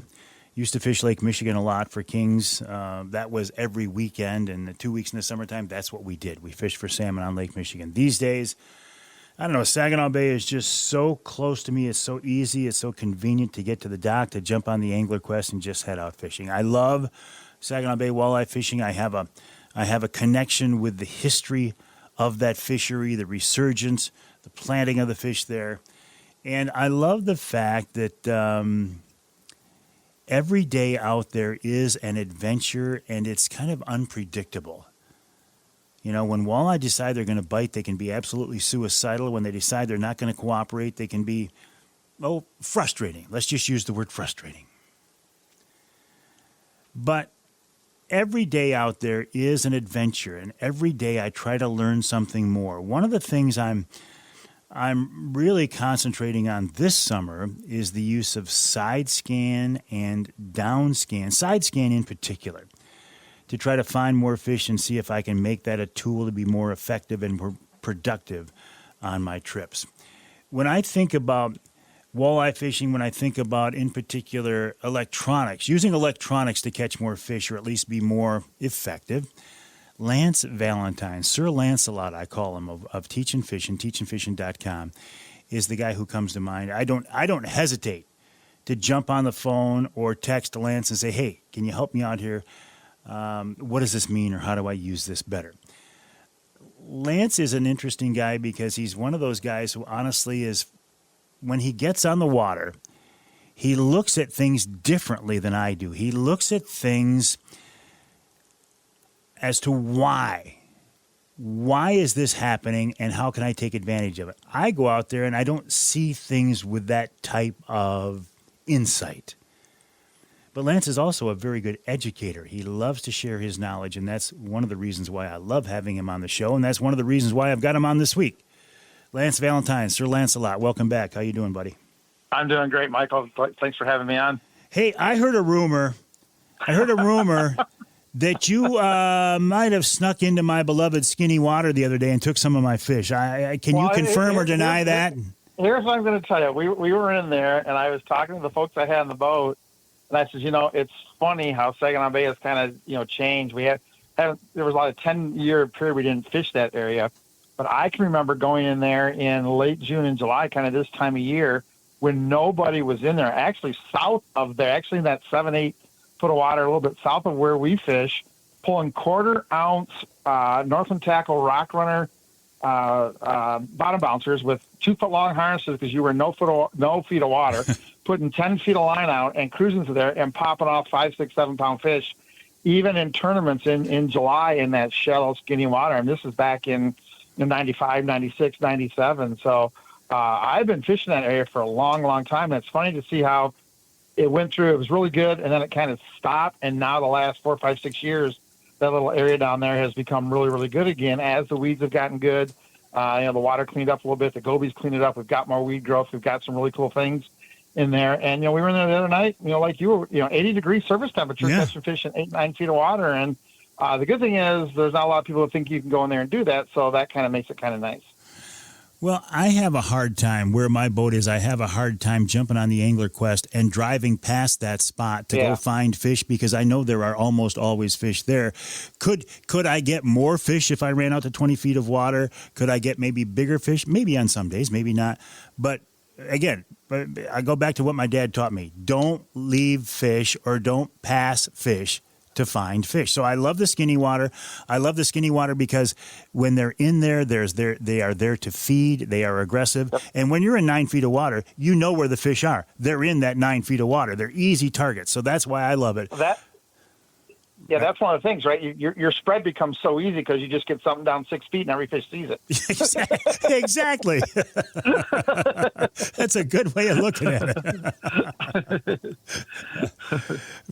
fish Lake Michigan a lot for kings. That was every weekend, and the 2 weeks in the summertime, that's what we did. We fished for salmon on Lake Michigan. These days, I don't know, Saginaw Bay is just so close to me. It's so easy. It's so convenient to get to the dock, to jump on the Angler Quest and just head out fishing. I love Saginaw Bay walleye fishing. I have a connection with the history of that fishery, the resurgence, the planting of the fish there. And I love the fact that every day out there is an adventure, and it's kind of unpredictable. You know, when walleye decide they're going to bite, they can be absolutely suicidal. When they decide they're not going to cooperate, they can be, frustrating. Let's just use the word frustrating. But every day out there is an adventure, and every day I try to learn something more. One of the things I'm really concentrating on this summer is the use of side scan and down scan, side scan in particular, to try to find more fish and see if I can make that a tool to be more effective and more productive on my trips. When I think about walleye fishing, when I think about, in particular, electronics, using electronics to catch more fish or at least be more effective, Lance Valentine, Sir Lancelot, I call him, of Teachin Fishin, teachinfishin.com, is the guy who comes to mind. I don't hesitate to jump on the phone or text Lance and say, hey, can you help me out here? What does this mean, or how do I use this better? Lance is an interesting guy because he's one of those guys who honestly is, when he gets on the water, he looks at things differently than I do. He looks at things as to why. Why is this happening, and how can I take advantage of it? I go out there and I don't see things with that type of insight. But Lance is also a very good educator. He loves to share his knowledge, and that's one of the reasons why I love having him on the show, and that's one of the reasons why I've got him on this week. Lance Valentine, Sir Lancelot, welcome back. How you doing, buddy? I'm doing great, Michael. Thanks for having me on. Hey, I heard a rumor that you might have snuck into my beloved Skinny Water the other day and took some of my fish. Can you confirm or deny that? Here's what I'm going to tell you. We were in there, and I was talking to the folks I had on the boat, and I said, it's funny how Saginaw Bay has kind of, changed. There was a lot of 10-year period we didn't fish that area, but I can remember going in there in late June and July, kind of this time of year, when nobody was in there. Actually, south of there, actually in that 7-8 foot of water, a little bit south of where we fish, pulling 1/4 ounce Northland Tackle Rock Runner bottom bouncers with 2-foot long harnesses because you were no feet of water, putting 10 feet of line out and cruising through there and popping off 5, 6, 7 pound fish, even in tournaments in July in that shallow, skinny water. And this is back in 95, 96, 97. So I've been fishing that area for a long, long time. And it's funny to see how it went through. It was really good, and then it kind of stopped. And now the last 4, 5, 6 years, that little area down there has become really, really good again as the weeds have gotten good. The water cleaned up a little bit. The gobies cleaned it up. We've got more weed growth. We've got some really cool things in there. And, we were in there the other night, like you were, 80-degree surface temperature, catching fish in 8, 9 feet of water. And the good thing is there's not a lot of people who think you can go in there and do that. So that kind of makes it kind of nice. Well, I have a hard time where my boat is. I have a hard time jumping on the Angler Quest and driving past that spot to go find fish because I know there are almost always fish there. Could I get more fish if I ran out to 20 feet of water? Could I get maybe bigger fish? Maybe on some days, maybe not. But again, I go back to what my dad taught me. Don't leave fish or don't pass fish to find fish. So I love the skinny water. I love the skinny water because when they're in there, they are there to feed. They are aggressive. Yep. And when you're in 9 feet of water, you know where the fish are. They're in that 9 feet of water. They're easy targets. So that's why I love it. That's one of the things, right? Your spread becomes so easy because you just get something down 6 feet and every fish sees it. Exactly. That's a good way of looking at it.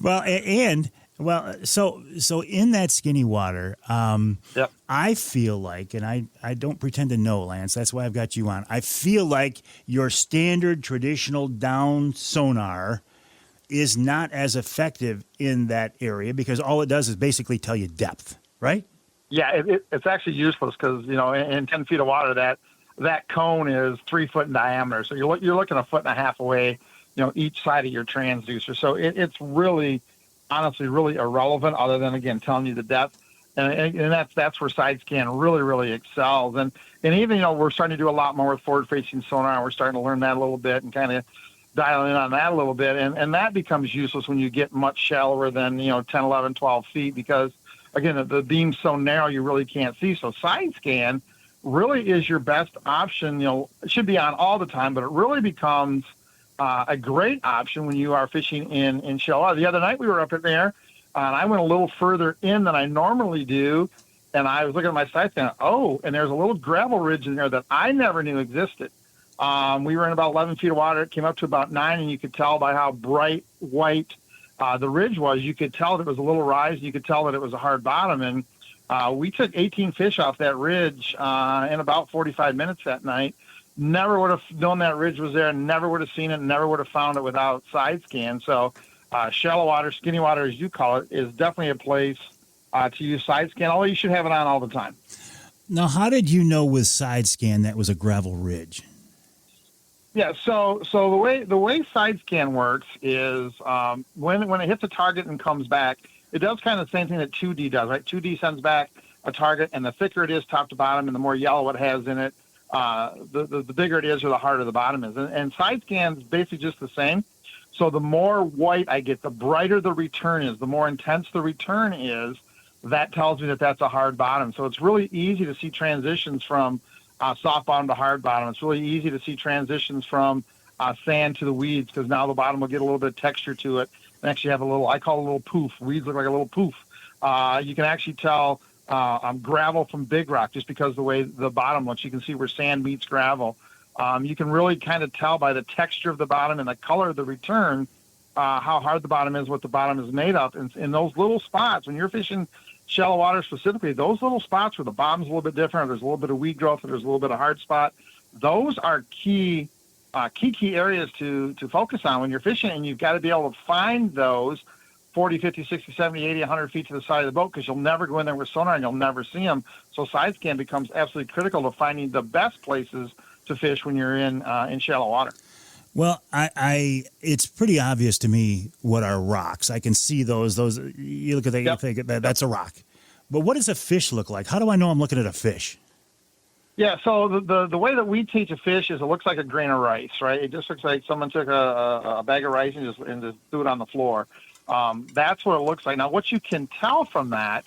Well, and Well, so in that skinny water, Yep. I feel like, and I don't pretend to know, Lance, that's why I've got you on. I feel like your standard traditional down sonar is not as effective in that area because all it does is basically tell you depth, right? Yeah, it's actually useless because, in 10 feet of water, that cone is 3 foot in diameter. So you're looking a foot and a half away, each side of your transducer. So it's really, honestly, really irrelevant other than, again, telling you the depth. And that's where side scan really, really excels. And even, we're starting to do a lot more with forward-facing sonar. And we're starting to learn that a little bit and kind of dial in on that a little bit. And that becomes useless when you get much shallower than, 10, 11, 12 feet because, again, the beam's so narrow you really can't see. So side scan really is your best option. It should be on all the time, but it really becomes a great option when you are fishing in shallow water. The other night we were up in there, and I went a little further in than I normally do, and I was looking at my side scan. And there's a little gravel ridge in there that I never knew existed. We were in about 11 feet of water. It came up to about 9, and you could tell by how bright white the ridge was. You could tell that it was a little rise. You could tell that it was a hard bottom, and we took 18 fish off that ridge in about 45 minutes that night. Never would have known that ridge was there, never would have seen it, never would have found it without side scan. So shallow water, skinny water, as you call it, is definitely a place to use side scan, although you should have it on all the time. Now, how did you know with side scan that was a gravel ridge? Yeah, so the way side scan works is when it hits a target and comes back, it does kind of the same thing that 2D does, right? 2D sends back a target, and the thicker it is top to bottom, and the more yellow it has in it, the bigger it is or the harder the bottom is. And side scan is basically just the same. So the more white I get, the brighter the return is, the more intense the return is, that tells me that that's a hard bottom. So it's really easy to see transitions from soft bottom to hard bottom. It's really easy to see transitions from sand to the weeds because now the bottom will get a little bit of texture to it and actually have I call it a little poof. Weeds look like a little poof. You can actually tell gravel from big rock just because the way the bottom looks. You can see where sand meets gravel. You can really kind of tell by the texture of the bottom and the color of the return how hard the bottom is, what the bottom is made of. And in those little spots, when you're fishing shallow water specifically, those little spots where the bottom's a little bit different, or there's a little bit of weed growth, or there's a little bit of hard spot, those are key areas to focus on when you're fishing, and you've got to be able to find those 40, 50, 60, 70, 80, 100 feet to the side of the boat because you'll never go in there with sonar and you'll never see them. So side scan becomes absolutely critical to finding the best places to fish when you're in shallow water. Well, it's pretty obvious to me what are rocks. I can see those. You look at that, you think that's a rock. But what does a fish look like? How do I know I'm looking at a fish? Yeah, so the way that we teach a fish is it looks like a grain of rice, right? It just looks like someone took a bag of rice and just threw it on the floor. That's what it looks like. Now, what you can tell from that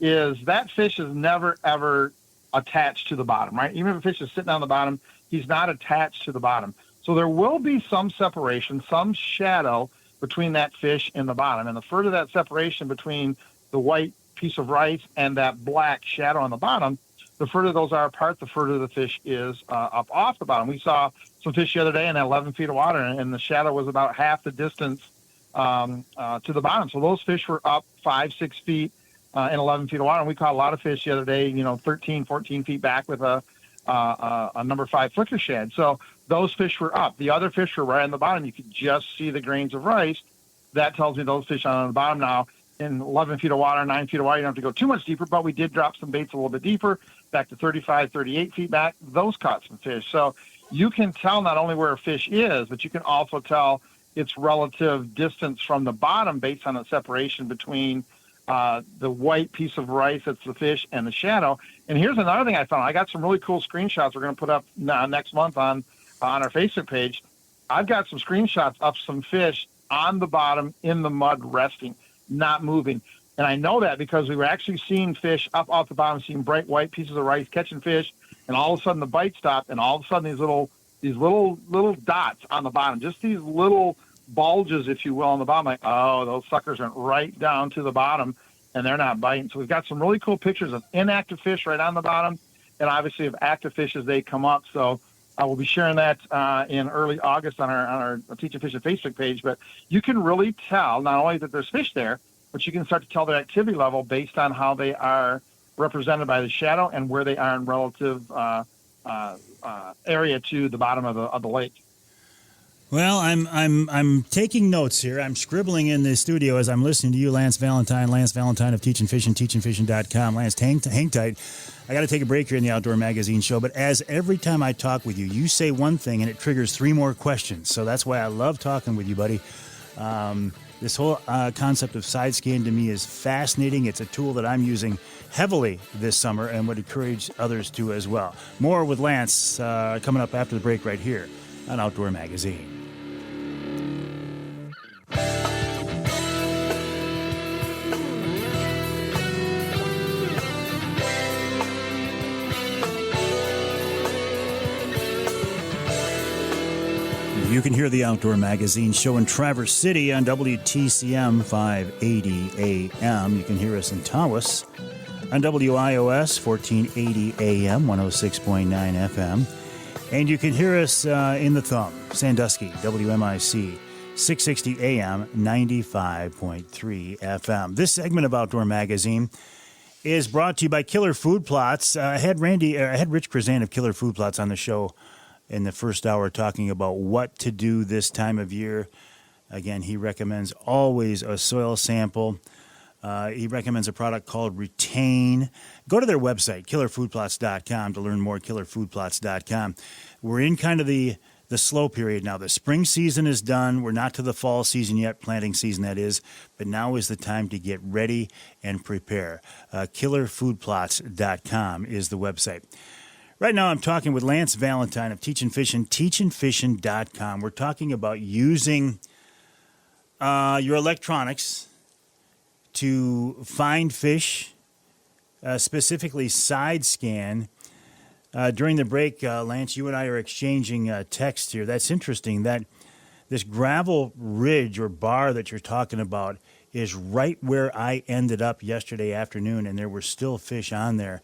is that fish is never, ever attached to the bottom, right? Even if a fish is sitting on the bottom, he's not attached to the bottom. So there will be some separation, some shadow between that fish and the bottom. And the further that separation between the white piece of rice and that black shadow on the bottom, the further those are apart, the further the fish is up off the bottom. We saw some fish the other day in that 11 feet of water, and the shadow was about half the distance to the bottom. So those fish were up 5, 6 feet in 11 feet of water. And we caught a lot of fish the other day, 13, 14 feet back with a number 5 flicker shad. So those fish were up. The other fish were right on the bottom. You could just see the grains of rice. That tells me those fish are on the bottom now. In 11 feet of water, 9 feet of water, you don't have to go too much deeper, but we did drop some baits a little bit deeper, back to 35, 38 feet back. Those caught some fish. So you can tell not only where a fish is, but you can also tell its relative distance from the bottom based on the separation between the white piece of rice that's the fish and the shadow. And here's another thing I found. I got some really cool screenshots we're going to put up next month on our Facebook page. I've got some screenshots of some fish on the bottom in the mud resting, not moving. And I know that because we were actually seeing fish up off the bottom, seeing bright white pieces of rice catching fish, and all of a sudden the bite stopped, and all of a sudden these little dots on the bottom, just these little bulges, if you will, on the bottom. Like, oh, those suckers went right down to the bottom, and they're not biting. So we've got some really cool pictures of inactive fish right on the bottom, and obviously of active fish as they come up. So I will be sharing that in early August on our Teachin Fishing Facebook page. But you can really tell not only that there's fish there, but you can start to tell their activity level based on how they are represented by the shadow and where they are in relative area to the bottom of the lake. Well, I'm taking notes here. I'm scribbling in the studio as I'm listening to you, Lance Valentine of Teachin Fishin, teachinfishin.com. Lance, hang tight. I got to take a break here in the Outdoor Magazine show, but as every time I talk with you, you say one thing and it triggers 3 more questions. So that's why I love talking with you, buddy. This whole concept of side scan to me is fascinating. It's a tool that I'm using heavily this summer and would encourage others to as well. More with Lance coming up after the break right here on Outdoor Magazine. You can hear the Outdoor Magazine show in Traverse City on WTCM 580 AM. You can hear us in Tawas on WIOS 1480 AM, 106.9 FM. And you can hear us in the Thumb, Sandusky, WMIC 660 AM, 95.3 FM. This segment of Outdoor Magazine is brought to you by Killer Food Plots. I had Rich Chrzan of Killer Food Plots on the show in the first hour talking about what to do this time of year. Again, he recommends always a soil sample. He recommends a product called Retain. Go to their website, killerfoodplots.com, to learn more, killerfoodplots.com. We're in kind of the slow period now. The spring season is done. We're not to the fall season yet, planting season that is, but now is the time to get ready and prepare. Killerfoodplots.com is the website. Right now, I'm talking with Lance Valentine of Teachin Fishin, teachinfishin.com. We're talking about using your electronics to find fish, specifically side scan. During the break, Lance, you and I are exchanging text here. That's interesting that this gravel ridge or bar that you're talking about is right where I ended up yesterday afternoon, and there were still fish on there.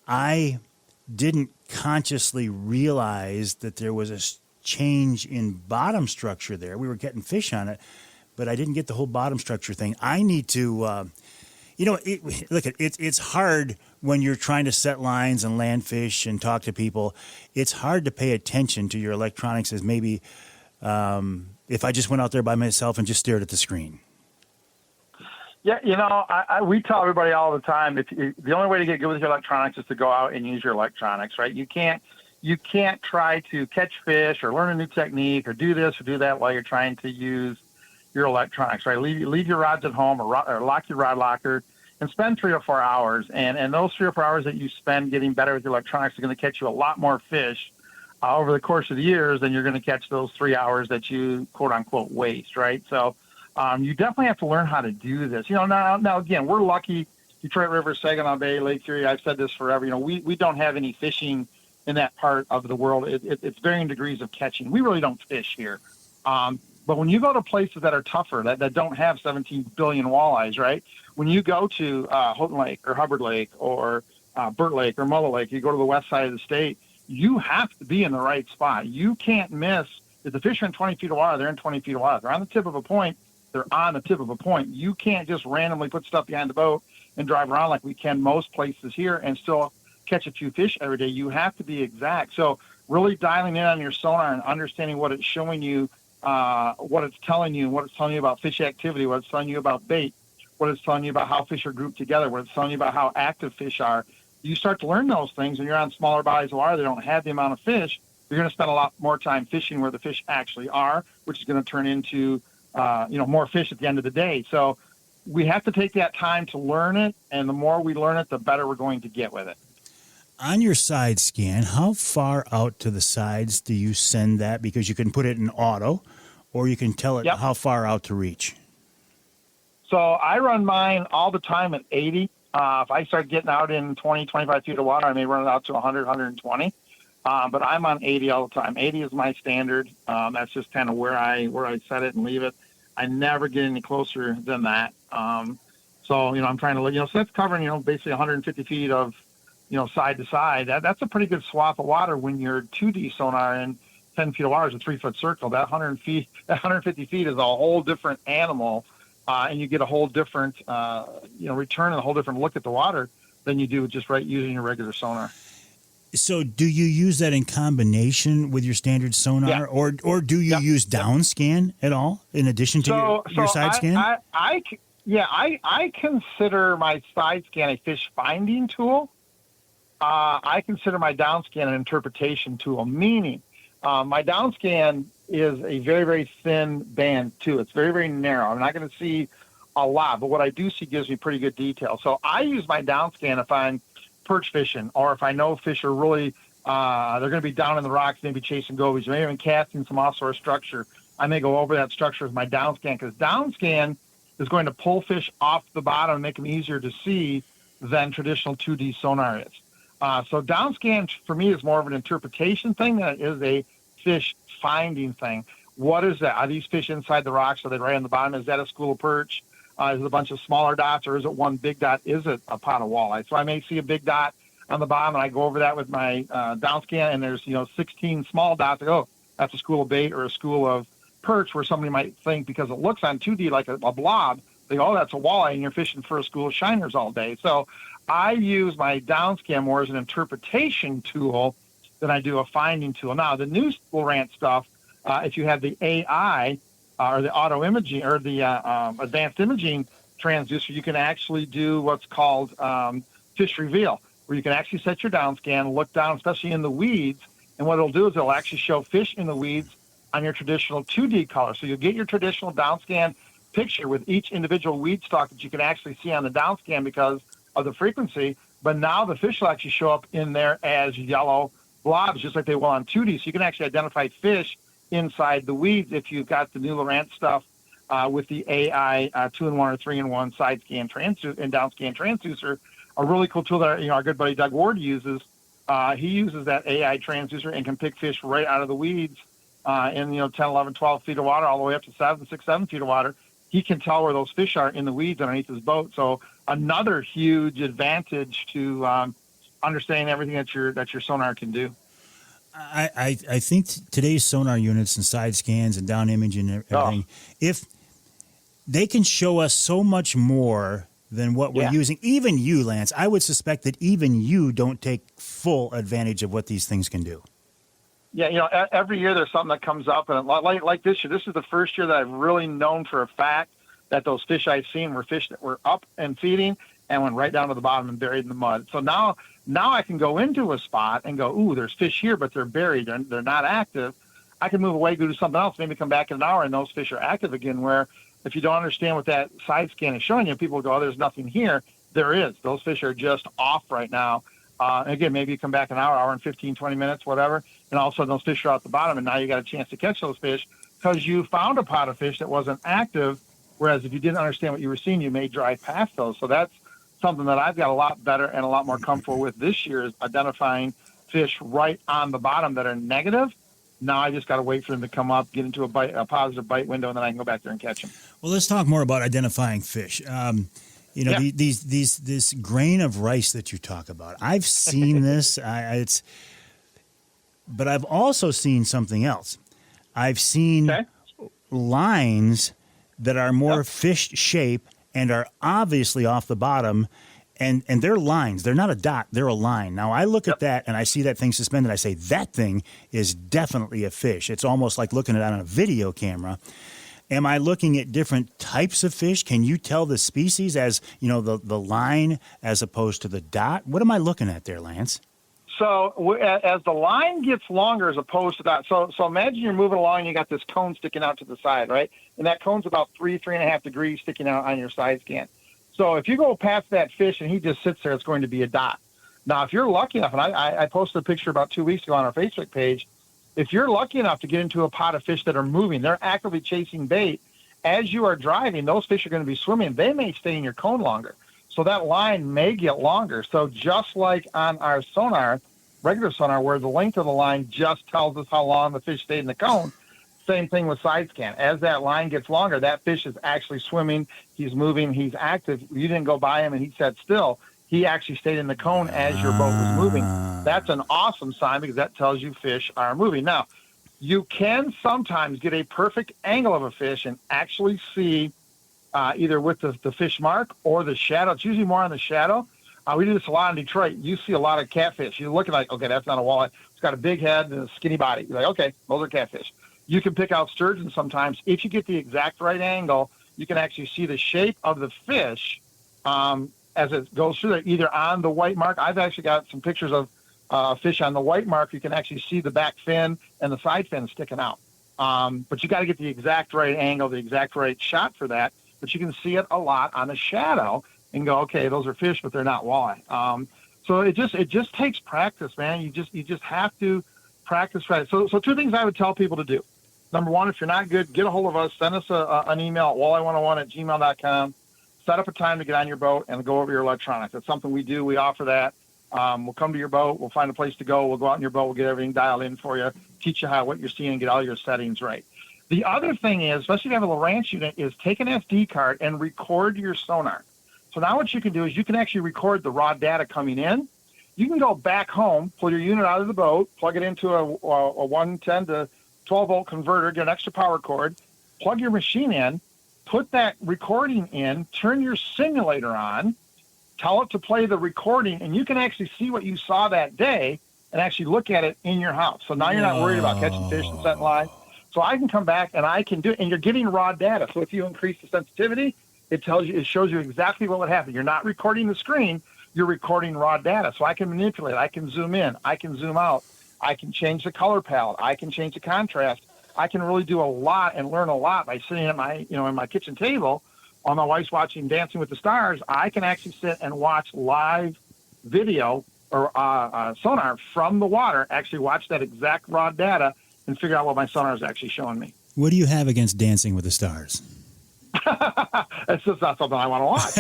I didn't consciously realize that there was a change in bottom structure there. We were getting fish on it, but I didn't get the whole bottom structure thing. I need to, it's hard when you're trying to set lines and land fish and talk to people. It's hard to pay attention to your electronics as maybe if I just went out there by myself and just stared at the screen. Yeah, we tell everybody all the time, the only way to get good with your electronics is to go out and use your electronics, right? You can't try to catch fish or learn a new technique or do this or do that while you're trying to use your electronics, right? Leave your rods at home or lock your rod locker and spend 3 or 4 hours. And those 3 or 4 hours that you spend getting better with your electronics are going to catch you a lot more fish over the course of the years than you're going to catch those 3 hours that you quote unquote waste, right? So you definitely have to learn how to do this. Now again, we're lucky. Detroit River, Saginaw Bay, Lake Erie. I've said this forever. We don't have any fishing in that part of the world. It's varying degrees of catching. We really don't fish here. But when you go to places that are tougher, that don't have 17 billion walleyes, right? When you go to Houghton Lake or Hubbard Lake or Burt Lake or Mullet Lake, you go to the west side of the state, you have to be in the right spot. You can't miss. If the fish are in 20 feet of water, they're in 20 feet of water. If they're on the tip of a point, they're on the tip of a point. You can't just randomly put stuff behind the boat and drive around like we can most places here and still catch a few fish every day. You have to be exact. So really dialing in on your sonar and understanding what it's showing you, what it's telling you, what it's telling you about fish activity, what it's telling you about bait, what it's telling you about how fish are grouped together, what it's telling you about how active fish are. You start to learn those things when you're on smaller bodies of water that don't have the amount of fish. You're going to spend a lot more time fishing where the fish actually are, which is going to turn into more fish at the end of the day. So we have to take that time to learn it, and the more we learn it, the better we're going to get with it. On your side scan, how far out to the sides do you send that? Because you can put it in auto, or you can tell it how far out to reach. So I run mine all the time at 80. If I start getting out in 20, 25 feet of water, I may run it out to 100, 120. But I'm on 80 all the time. 80 is my standard. That's just kind of where I set it and leave it. I never get any closer than that. So I'm trying to, so that's covering, basically 150 feet of, side to side. That's a pretty good swath of water when you're 2D sonar in 10 feet of water is a 3-foot circle. That 150 feet is a whole different animal and you get a whole different, return and a whole different look at the water than you do just using your regular sonar. So do you use that in combination with your standard sonar, or do you use down scan at all in addition to your side scan? I consider my side scan a fish finding tool. I consider my down scan an interpretation tool, meaning my down scan is a very, very thin band too. It's very, very narrow. I'm not going to see a lot, but what I do see gives me pretty good detail. So I use my down scan if I'm perch fishing, or if I know fish are really, they're going to be down in the rocks, maybe chasing gobies, maybe even casting some offshore structure. I may go over that structure with my down scan, because down scan is going to pull fish off the bottom and make them easier to see than traditional 2D sonar is. So down scan for me is more of an interpretation thing than it is a fish finding thing. What is that? Are these fish inside the rocks? Are they right on the bottom? Is that a school of perch? Is it a bunch of smaller dots, or is it one big dot? Is it a pot of walleye? So I may see a big dot on the bottom, and I go over that with my down scan, and there's 16 small dots. I go, that's a school of bait or a school of perch, where somebody might think, because it looks on 2D like a blob, they go, oh, that's a walleye, and you're fishing for a school of shiners all day. So I use my down scan more as an interpretation tool than I do a finding tool. Now, the new Lowrance stuff, if you have the AI, or the auto imaging, or the advanced imaging transducer, you can actually do what's called fish reveal, where you can actually set your down scan, look down, especially in the weeds, and what it'll do is it'll actually show fish in the weeds on your traditional 2D color. So you'll get your traditional down scan picture with each individual weed stalk that you can actually see on the down scan because of the frequency, but now the fish will actually show up in there as yellow blobs, just like they will on 2D. So you can actually identify fish inside the weeds if you've got the new Lowrance stuff with the AI 2-in-1 or 3-in-1 side scan and down scan transducer. A really cool tool that our good buddy Doug Ward uses. He uses that AI transducer and can pick fish right out of the weeds in 10, 11, 12 feet of water, all the way up to 6, 7 feet of water. He can tell where those fish are in the weeds underneath his boat. So another huge advantage to understanding everything that your sonar can do. I think today's sonar units and side scans and down imaging and everything, if they can show us so much more than what we're using, even you, Lance, I would suspect that even you don't take full advantage of what these things can do. Yeah, every year there's something that comes up, and like this year, this is the first year that I've really known for a fact that those fish I've seen were fish that were up and feeding and went right down to the bottom and buried in the mud. So now I can go into a spot and go, ooh, there's fish here, but they're buried. They're not active. I can move away, go do something else, maybe come back in an hour, and those fish are active again, where if you don't understand what that side scan is showing you, people go, oh, there's nothing here. There is. Those fish are just off right now. Again, maybe you come back an hour and 15, 20 minutes, whatever, and all of a sudden those fish are out the bottom, and now you got a chance to catch those fish because you found a pot of fish that wasn't active, whereas if you didn't understand what you were seeing, you may drive past those. So that's something that I've got a lot better and a lot more comfortable with this year, is identifying fish right on the bottom that are negative. Now I just got to wait for them to come up, get into a positive bite window, and then I can go back there and catch them. Well, let's talk more about identifying fish. This grain of rice that you talk about, I've seen this. But I've also seen something else. I've seen lines that are more fish shape and are obviously off the bottom, and they're lines. They're not a dot. They're a line. Now, I look at that, and I see that thing suspended. I say, that thing is definitely a fish. It's almost like looking at it on a video camera. Am I looking at different types of fish? Can you tell the species as, the line as opposed to the dot? What am I looking at there, Lance? So as the line gets longer as opposed to that, so imagine you're moving along and you got this cone sticking out to the side, right? And that cone's about 3.5 degrees sticking out on your side scan. So if you go past that fish and he just sits there, it's going to be a dot. Now, if you're lucky enough, and I posted a picture about 2 weeks ago on our Facebook page, if you're lucky enough to get into a pot of fish that are moving, they're actively chasing bait. As you are driving, those fish are going to be swimming. They may stay in your cone longer. So that line may get longer. So just like on our sonar, regular sonar, where the length of the line just tells us how long the fish stayed in the cone, same thing with side scan. As that line gets longer, that fish is actually swimming. He's moving. He's active. You didn't go by him and he sat still. He actually stayed in the cone as your boat was moving. That's an awesome sign because that tells you fish are moving. Now, you can sometimes get a perfect angle of a fish and actually see either with the fish mark or the shadow. It's usually more on the shadow. We do this a lot in Detroit. You see a lot of catfish. You're looking like, okay, that's not a walleye. It's got a big head and a skinny body. You're like, okay, those are catfish. You can pick out sturgeon sometimes. If you get the exact right angle, you can actually see the shape of the fish as it goes through there, either on the white mark. I've actually got some pictures of fish on the white mark. You can actually see the back fin and the side fin sticking out. But you got to get the exact right angle, the exact right shot for that. But you can see it a lot on the shadow and go, okay, those are fish, but they're not walleye. So it just takes practice, man. You just have to practice right. So two things I would tell people to do. Number one, if you're not good, get a hold of us. Send us an email at walleye101@gmail.com. Set up a time to get on your boat and go over your electronics. That's something we do. We offer that. We'll come to your boat. We'll find a place to go. We'll go out in your boat. We'll get everything dialed in for you, teach you what you're seeing, get all your settings right. The other thing is, especially if you have a Lowrance unit, is take an SD card and record your sonar. So now what you can do is you can actually record the raw data coming in. You can go back home, pull your unit out of the boat, plug it into a 110 to 12-volt converter, get an extra power cord, plug your machine in, put that recording in, turn your simulator on, tell it to play the recording, and you can actually see what you saw that day and actually look at it in your house. So now you're not worried about catching fish and setting line. So I can come back and I can do it, and you're getting raw data. So if you increase the sensitivity, it shows you exactly what would happen. You're not recording the screen, you're recording raw data. So I can manipulate, I can zoom in, I can zoom out, I can change the color palette, I can change the contrast. I can really do a lot and learn a lot by sitting at my, in my kitchen table while my wife's watching Dancing with the Stars. I can actually sit and watch live video or sonar from the water, actually watch that exact raw data and figure out what my sonar is actually showing me. What do you have against Dancing with the Stars? It's just not something I want to watch.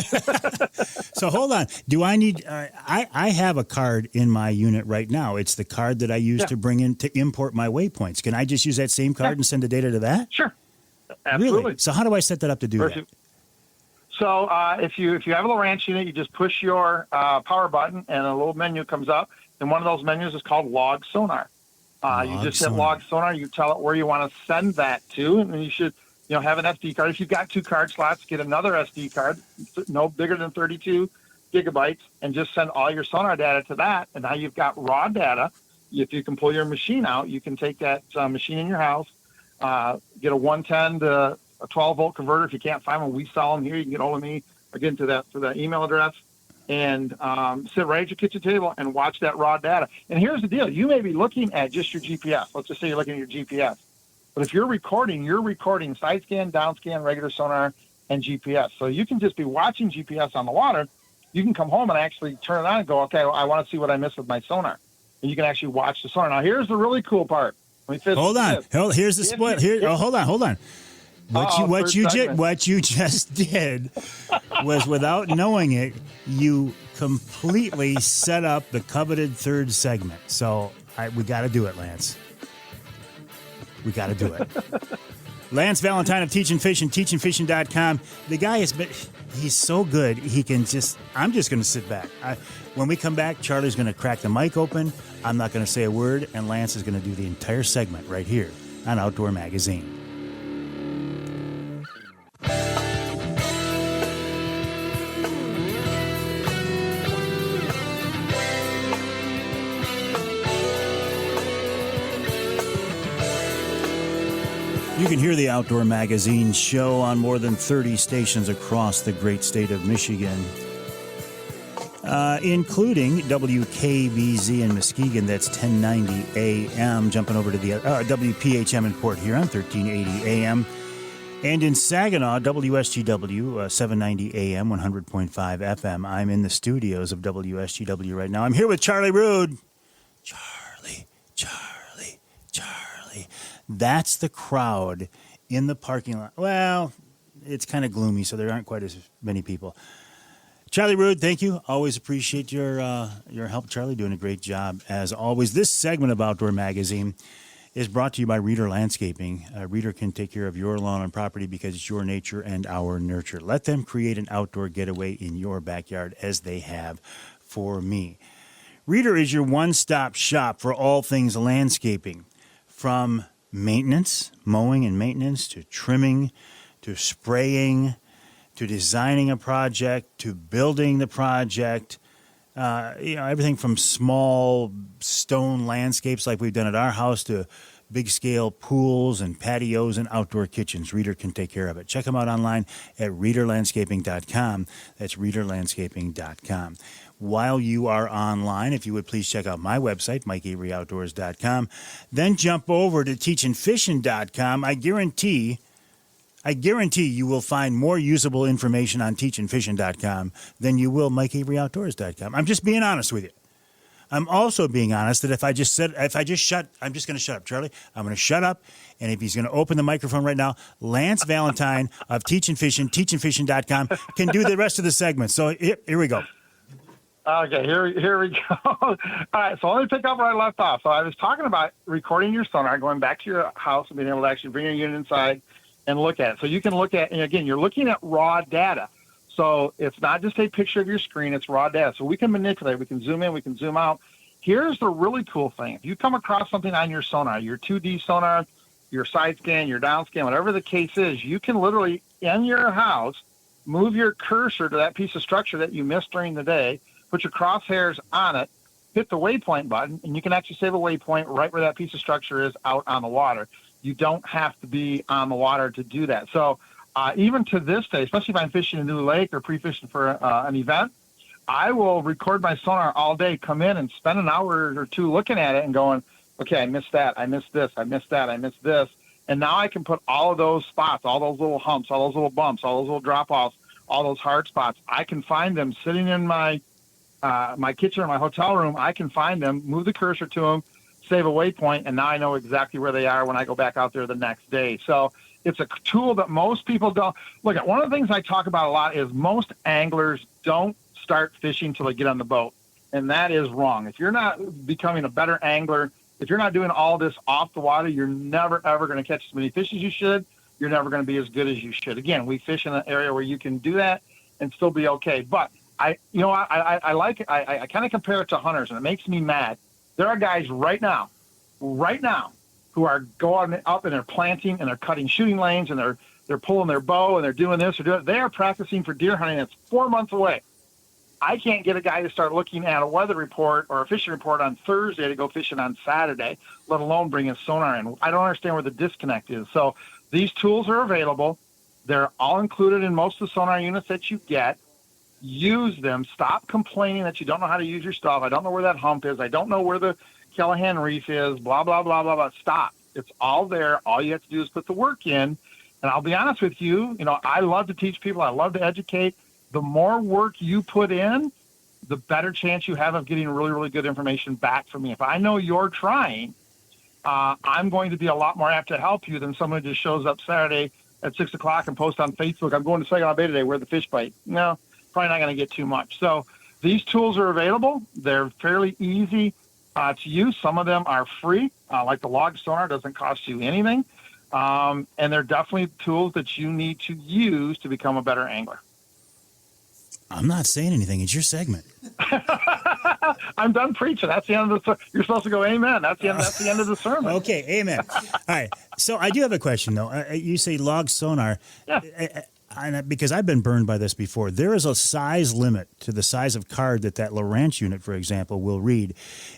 So hold on. Do I need? I have a card in my unit right now. It's the card that I use to bring in to import my waypoints. Can I just use that same card and send the data to that? Sure. Absolutely. Really? So how do I set that up to do that? So if you have a Lowrance unit, you just push your power button and a little menu comes up. And one of those menus is called Log Sonar. You just hit Log Sonar. You tell it where you want to send that to, and then you should have an SD card. If you've got 2 card slots, get another SD card, no bigger than 32 gigabytes, and just send all your sonar data to that. And now you've got raw data. If you can pull your machine out, you can take that machine in your house, get a 110 to a 12-volt converter. If you can't find one, we sell them here. You can get hold of me again to that email address, and sit right at your kitchen table and watch that raw data. And here's the deal. You may be looking at just your GPS. Let's just say you're looking at your GPS. But if you're recording side scan, down scan, regular sonar, and GPS. So you can just be watching GPS on the water. You can come home and actually turn it on and go, okay, I want to see what I missed with my sonar. And you can actually watch the sonar. Now, here's the really cool part. Hold on. Here's the split. Hold on. What you just did was, without knowing it, you completely set up the coveted third segment. So we got to do it, Lance. We got to do it. Lance Valentine of Teachin Fishin, teachinfishing.com. The guy he's so good. He can I'm just going to sit back. When we come back, Charlie's going to crack the mic open. I'm not going to say a word, and Lance is going to do the entire segment right here on Outdoor Magazine. You can hear the Outdoor Magazine show on more than 30 stations across the great state of Michigan, including WKBZ in Muskegon. That's 1090 AM. Jumping over to the WPHM in Port Huron, 1380 AM. And in Saginaw, WSGW, 790 AM, 100.5 FM. I'm in the studios of WSGW right now. I'm here with Charlie Rood. Charlie. That's the crowd in the parking lot. Well, it's kind of gloomy, so there aren't quite as many people. Charlie Rood, thank you. Always appreciate your help. Charlie, doing a great job, as always. This segment of Outdoor Magazine is brought to you by Reader Landscaping. Reader can take care of your lawn and property because it's your nature and our nurture. Let them create an outdoor getaway in your backyard, as they have for me. Reader is your one-stop shop for all things landscaping, from maintenance, mowing and maintenance, to trimming, to spraying, to designing a project to building the project. Everything from small stone landscapes like we've done at our house to big-scale pools and patios and outdoor kitchens. Reader can take care of it. Check them out online at readerlandscaping.com. That's readerlandscaping.com. While you are online, if you would please check out my website, MikeAveryOutdoors.com. Then jump over to teachinfishin.com. I guarantee you will find more usable information on teachinfishin.com than you will MikeAveryOutdoors.com. I'm just being honest with you. I'm also being honest that I'm just going to shut up, Charlie. I'm going to shut up. And if he's going to open the microphone right now, Lance Valentine of Teachin Fishin, teachinfishin.com, can do the rest of the segment. So here we go. Okay, here we go. All right, so let me pick up where I left off. So I was talking about recording your sonar, going back to your house and being able to actually bring your unit inside and look at it. So you can look at, and again, you're looking at raw data. So it's not just a picture of your screen, it's raw data. So we can manipulate, we can zoom in, we can zoom out. Here's the really cool thing. If you come across something on your sonar, your 2D sonar, your side scan, your down scan, whatever the case is, you can literally, in your house, move your cursor to that piece of structure that you missed during the day, put your crosshairs on it, hit the waypoint button, and you can actually save a waypoint right where that piece of structure is out on the water. You don't have to be on the water to do that. So even to this day, especially if I'm fishing a new lake or pre-fishing for an event, I will record my sonar all day, come in and spend an hour or two looking at it and going, okay, I missed that, I missed this, I missed that, I missed this. And now I can put all of those spots, all those little humps, all those little bumps, all those little drop-offs, all those hard spots. I can find them sitting in my kitchen or my hotel room. I can find them, move the cursor to them, save a waypoint, and now I know exactly where they are when I go back out there the next day. So it's a tool that most people don't look at. One of the things I talk about a lot is most anglers don't start fishing till they get on the boat, and that is wrong. If you're not becoming a better angler, if you're not doing all this off the water, you're never ever going to catch as many fish as you should. You're never going to be as good as you should. Again, we fish in an area where you can do that and still be okay. But I kind of compare it to hunters, and it makes me mad. There are guys right now, who are going up and they're planting and they're cutting shooting lanes and they're pulling their bow and they're doing this or doing. They are practicing for deer hunting that's 4 months away. I can't get a guy to start looking at a weather report or a fishing report on Thursday to go fishing on Saturday, let alone bring his sonar in. I don't understand where the disconnect is. So these tools are available. They're all included in most of the sonar units that you get. Use them. Stop complaining that you don't know how to use your stuff. I don't know where that hump is. I don't know where the Callahan Reef is, blah, blah, blah, blah, blah. Stop. It's all there. All you have to do is put the work in. And I'll be honest with you, I love to teach people. I love to educate. The more work you put in, the better chance you have of getting really, really good information back from me. If I know you're trying, I'm going to be a lot more apt to help you than someone who just shows up Saturday at 6 o'clock and posts on Facebook, I'm going to Saginaw Bay today, where the fish bite. No, probably not going to get too much. So these tools are available. They're fairly easy to use. Some of them are free, like the log sonar doesn't cost you anything. And they're definitely tools that you need to use to become a better angler. I'm not saying anything. It's your segment. I'm done preaching. That's the end of the. You're supposed to go, amen. That's the end of the sermon. Okay, amen. All right. So I do have a question, though. You say log sonar. Yeah. Because I've been burned by this before. There is a size limit to the size of card that Lowrance unit, for example, will read,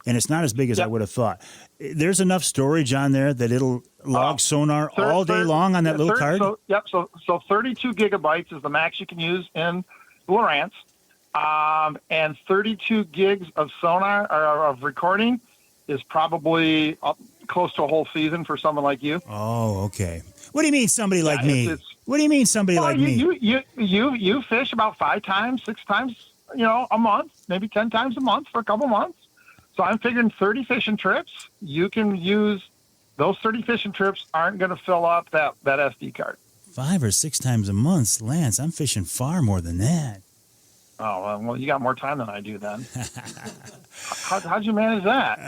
and it's not as big as I would have thought. There's enough storage on there that it'll log sonar all day long on that little card? So 32 gigabytes is the max you can use in Lowrance, and 32 gigs of sonar or of recording is probably close to a whole season for someone like you. Oh, okay. What do you mean somebody like me? What do you mean somebody like me? You fish about 5 times, 6 times, a month, maybe 10 times a month for a couple months. So I'm figuring 30 fishing trips. You can use those 30 fishing trips aren't going to fill up that SD card. 5 or 6 times a month, Lance. I'm fishing far more than that. Oh, well, you got more time than I do then. How'd you manage that?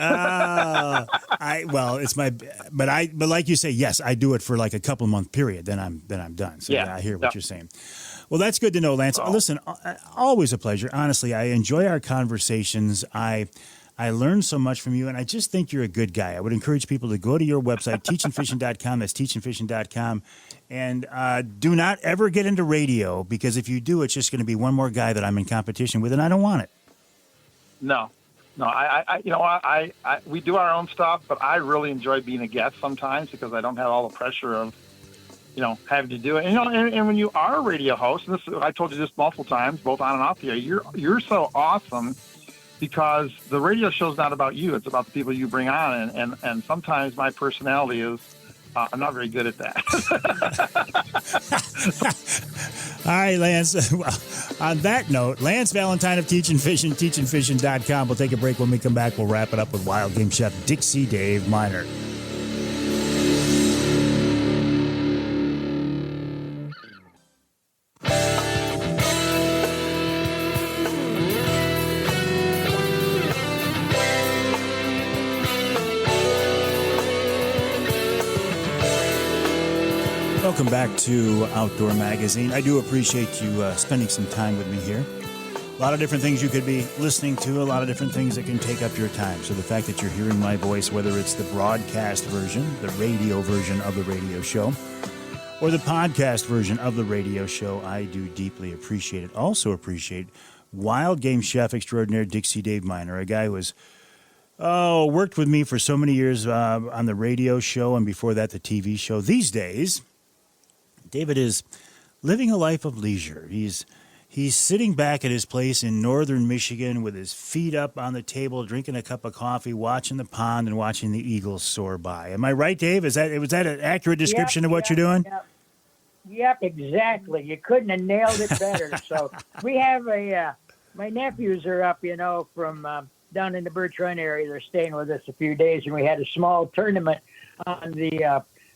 But like you say, yes, I do it for like a couple month period. Then I'm done. So yeah I hear what you're saying. Well, that's good to know, Lance. Listen, always a pleasure. Honestly, I enjoy our conversations. I I learned so much from you, and I just think you're a good guy. I would encourage people to go to your website, teachinfishing.com. That's teachinfishing.com. And do not ever get into radio, because if you do, it's just going to be one more guy that I'm in competition with, and I don't want it. No, we do our own stuff, but I really enjoy being a guest sometimes because I don't have all the pressure of, having to do it. And when you are a radio host, and I told you this multiple times, both on and off the air, you're so awesome because the radio show's not about you; it's about the people you bring on. And sometimes my personality is, I'm not very good at that. All right, Lance. Well, on that note, Lance Valentine of Teachin Fishing, teachinfishing.com. We'll take a break. When we come back, we'll wrap it up with wild game chef Dixie Dave Minar. Welcome back to Outdoor Magazine. I do appreciate you spending some time with me here. A lot of different things you could be listening to, a lot of different things that can take up your time. So the fact that you're hearing my voice, whether it's the broadcast version, the radio version of the radio show, or the podcast version of the radio show, I do deeply appreciate it. Also appreciate wild game chef extraordinaire Dixie Dave Minar, a guy who has worked with me for so many years on the radio show, and before that, the TV show. These days, David is living a life of leisure. He's sitting back at his place in northern Michigan with his feet up on the table, drinking a cup of coffee, watching the pond, and watching the eagles soar by. Am I right, Dave? Was that an accurate description of what you're doing? Yep, exactly. You couldn't have nailed it better. So we have my nephews are up, from down in the Birch Run area. They're staying with us a few days, and we had a small tournament on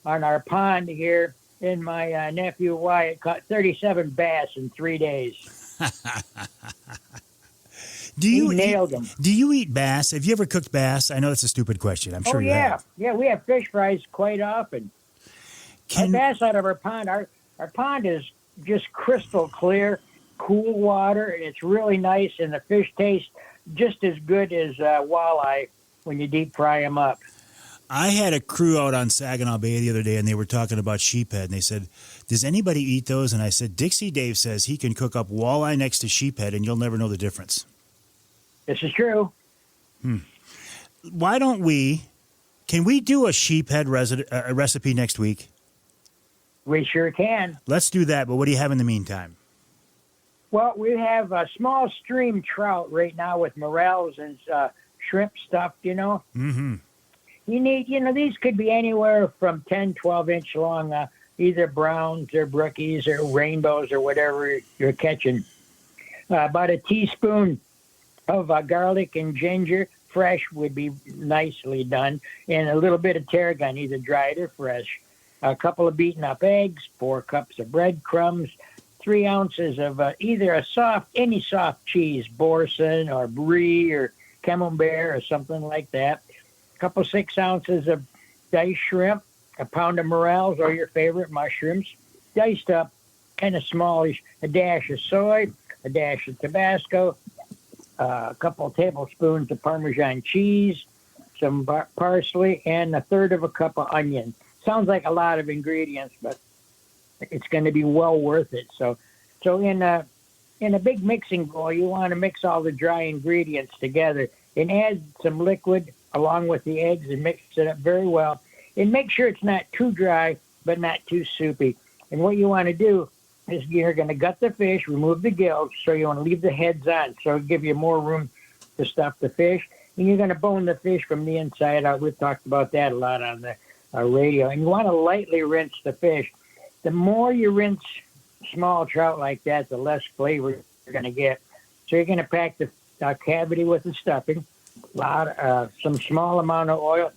our pond here. And my nephew Wyatt caught 37 bass in 3 days. Nailed them. Do you eat bass? Have you ever cooked bass? I know that's a stupid question. I'm sure you have. Yeah, we have fish fries quite often. Our bass out of our pond, our pond is just crystal clear, cool water, and it's really nice, and the fish taste just as good as walleye when you deep fry them up. I had a crew out on Saginaw Bay the other day, and they were talking about sheephead, and they said, does anybody eat those? And I said, Dixie Dave says he can cook up walleye next to sheephead, and you'll never know the difference. This is true. Why don't can we do a sheephead recipe next week? We sure can. Let's do that, but what do you have in the meantime? Well, we have a small stream trout right now with morels and shrimp stuffed, Mm-hmm. You need, these could be anywhere from 10, 12-inch long, either browns or brookies or rainbows or whatever you're catching. About a teaspoon of garlic and ginger, fresh would be nicely done, and a little bit of tarragon, either dried or fresh. A couple of beaten up eggs, 4 cups of breadcrumbs, 3 ounces of either any soft cheese, Boursin or Brie or Camembert or something like that. Couple 6 ounces of diced shrimp, a pound of morels or your favorite mushrooms, diced up, kind of smallish, a dash of soy, a dash of Tabasco, a couple of tablespoons of Parmesan cheese, some parsley, and a third of a cup of onion. Sounds like a lot of ingredients, but it's going to be well worth it. So in a big mixing bowl, you want to mix all the dry ingredients together and add some liquid along with the eggs and mix it up very well. And make sure it's not too dry, but not too soupy. And what you want to do is you're going to gut the fish, remove the gills, so you want to leave the heads on, so it'll give you more room to stuff the fish. And you're going to bone the fish from the inside out. We've talked about that a lot on the radio. And you want to lightly rinse the fish. The more you rinse small trout like that, the less flavor you're going to get. So you're going to pack the cavity with the stuffing, some small amount of oil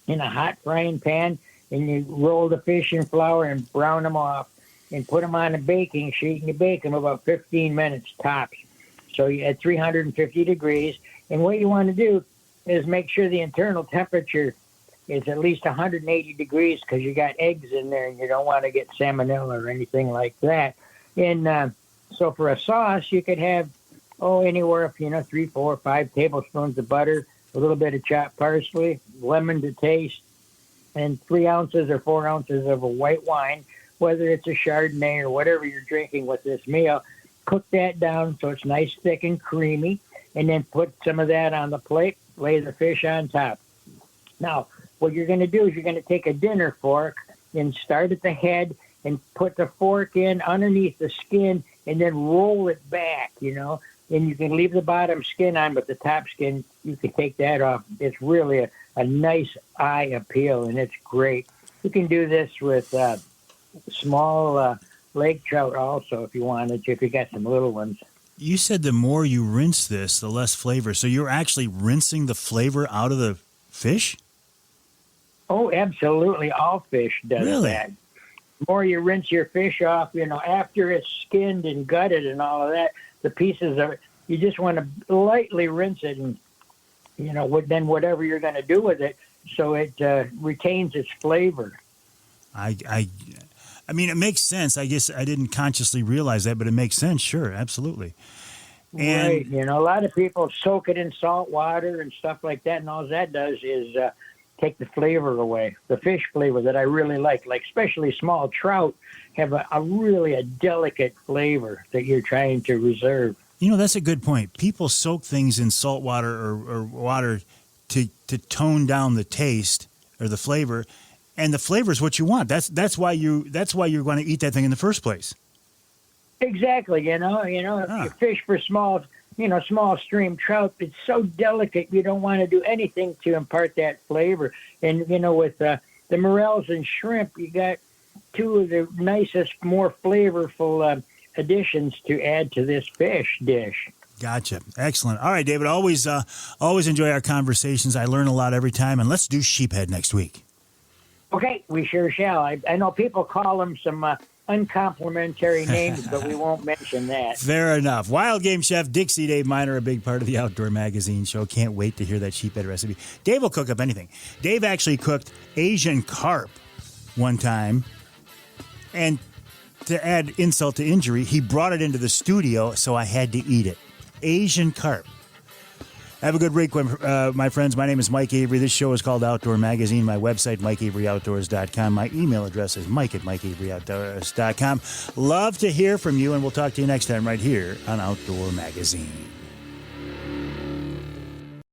in a hot frying pan, and you roll the fish in flour and brown them off and put them on a baking sheet, and you bake them about 15 minutes tops. So you at 350 degrees. And what you want to do is make sure the internal temperature is at least 180 degrees because you got eggs in there and you don't want to get salmonella or anything like that. And so for a sauce, you could have anywhere from 3, 4, 5 tablespoons of butter, a little bit of chopped parsley, lemon to taste, and 3 ounces or 4 ounces of a white wine, whether it's a Chardonnay or whatever you're drinking with this meal. Cook that down so it's nice, thick, and creamy, and then put some of that on the plate, lay the fish on top. Now, what you're going to do is you're going to take a dinner fork and start at the head and put the fork in underneath the skin and then roll it back, and you can leave the bottom skin on, but the top skin, you can take that off. It's really a nice eye appeal, and it's great. You can do this with small lake trout also if you wanted to, if you got some little ones. You said the more you rinse this, the less flavor. So you're actually rinsing the flavor out of the fish? Oh, absolutely. All fish does Really? that. The more you rinse your fish off, after it's skinned and gutted and all of that, the pieces of it, you just want to lightly rinse it and, then whatever you're going to do with it so it retains its flavor. I mean, it makes sense. I guess I didn't consciously realize that, but it makes sense. Sure, absolutely. And, right. A lot of people soak it in salt water and stuff like that, and all that does is take the flavor away, the fish flavor that I really like especially small trout have a delicate flavor that you're trying to reserve. That's a good point. People soak things in salt water or water to tone down the taste or the flavor. And the flavor is what you want. That's why you're going to eat that thing in the first place. Exactly. If you fish for small stream trout, it's so delicate. You don't want to do anything to impart that flavor. And with the morels and shrimp, you got 2 of the nicest, more flavorful additions to add to this fish dish. Gotcha. Excellent. All right, David. Always enjoy our conversations. I learn a lot every time. And let's do sheephead next week. Okay, we sure shall. I know people call them some uncomplimentary names, but we won't mention that. Fair enough. Wild Game Chef Dixie Dave Minar, a big part of the Outdoor Magazine show. Can't wait to hear that sheephead recipe. Dave will cook up anything. Dave actually cooked Asian carp one time, and to add insult to injury, he brought it into the studio, so I had to eat it. Asian carp. Have a good week, my friends. My name is Mike Avery. This show is called Outdoor Magazine. My website, MikeAveryOutdoors.com. My email address is Mike@MikeAveryOutdoors.com. Love to hear from you, and we'll talk to you next time right here on Outdoor Magazine.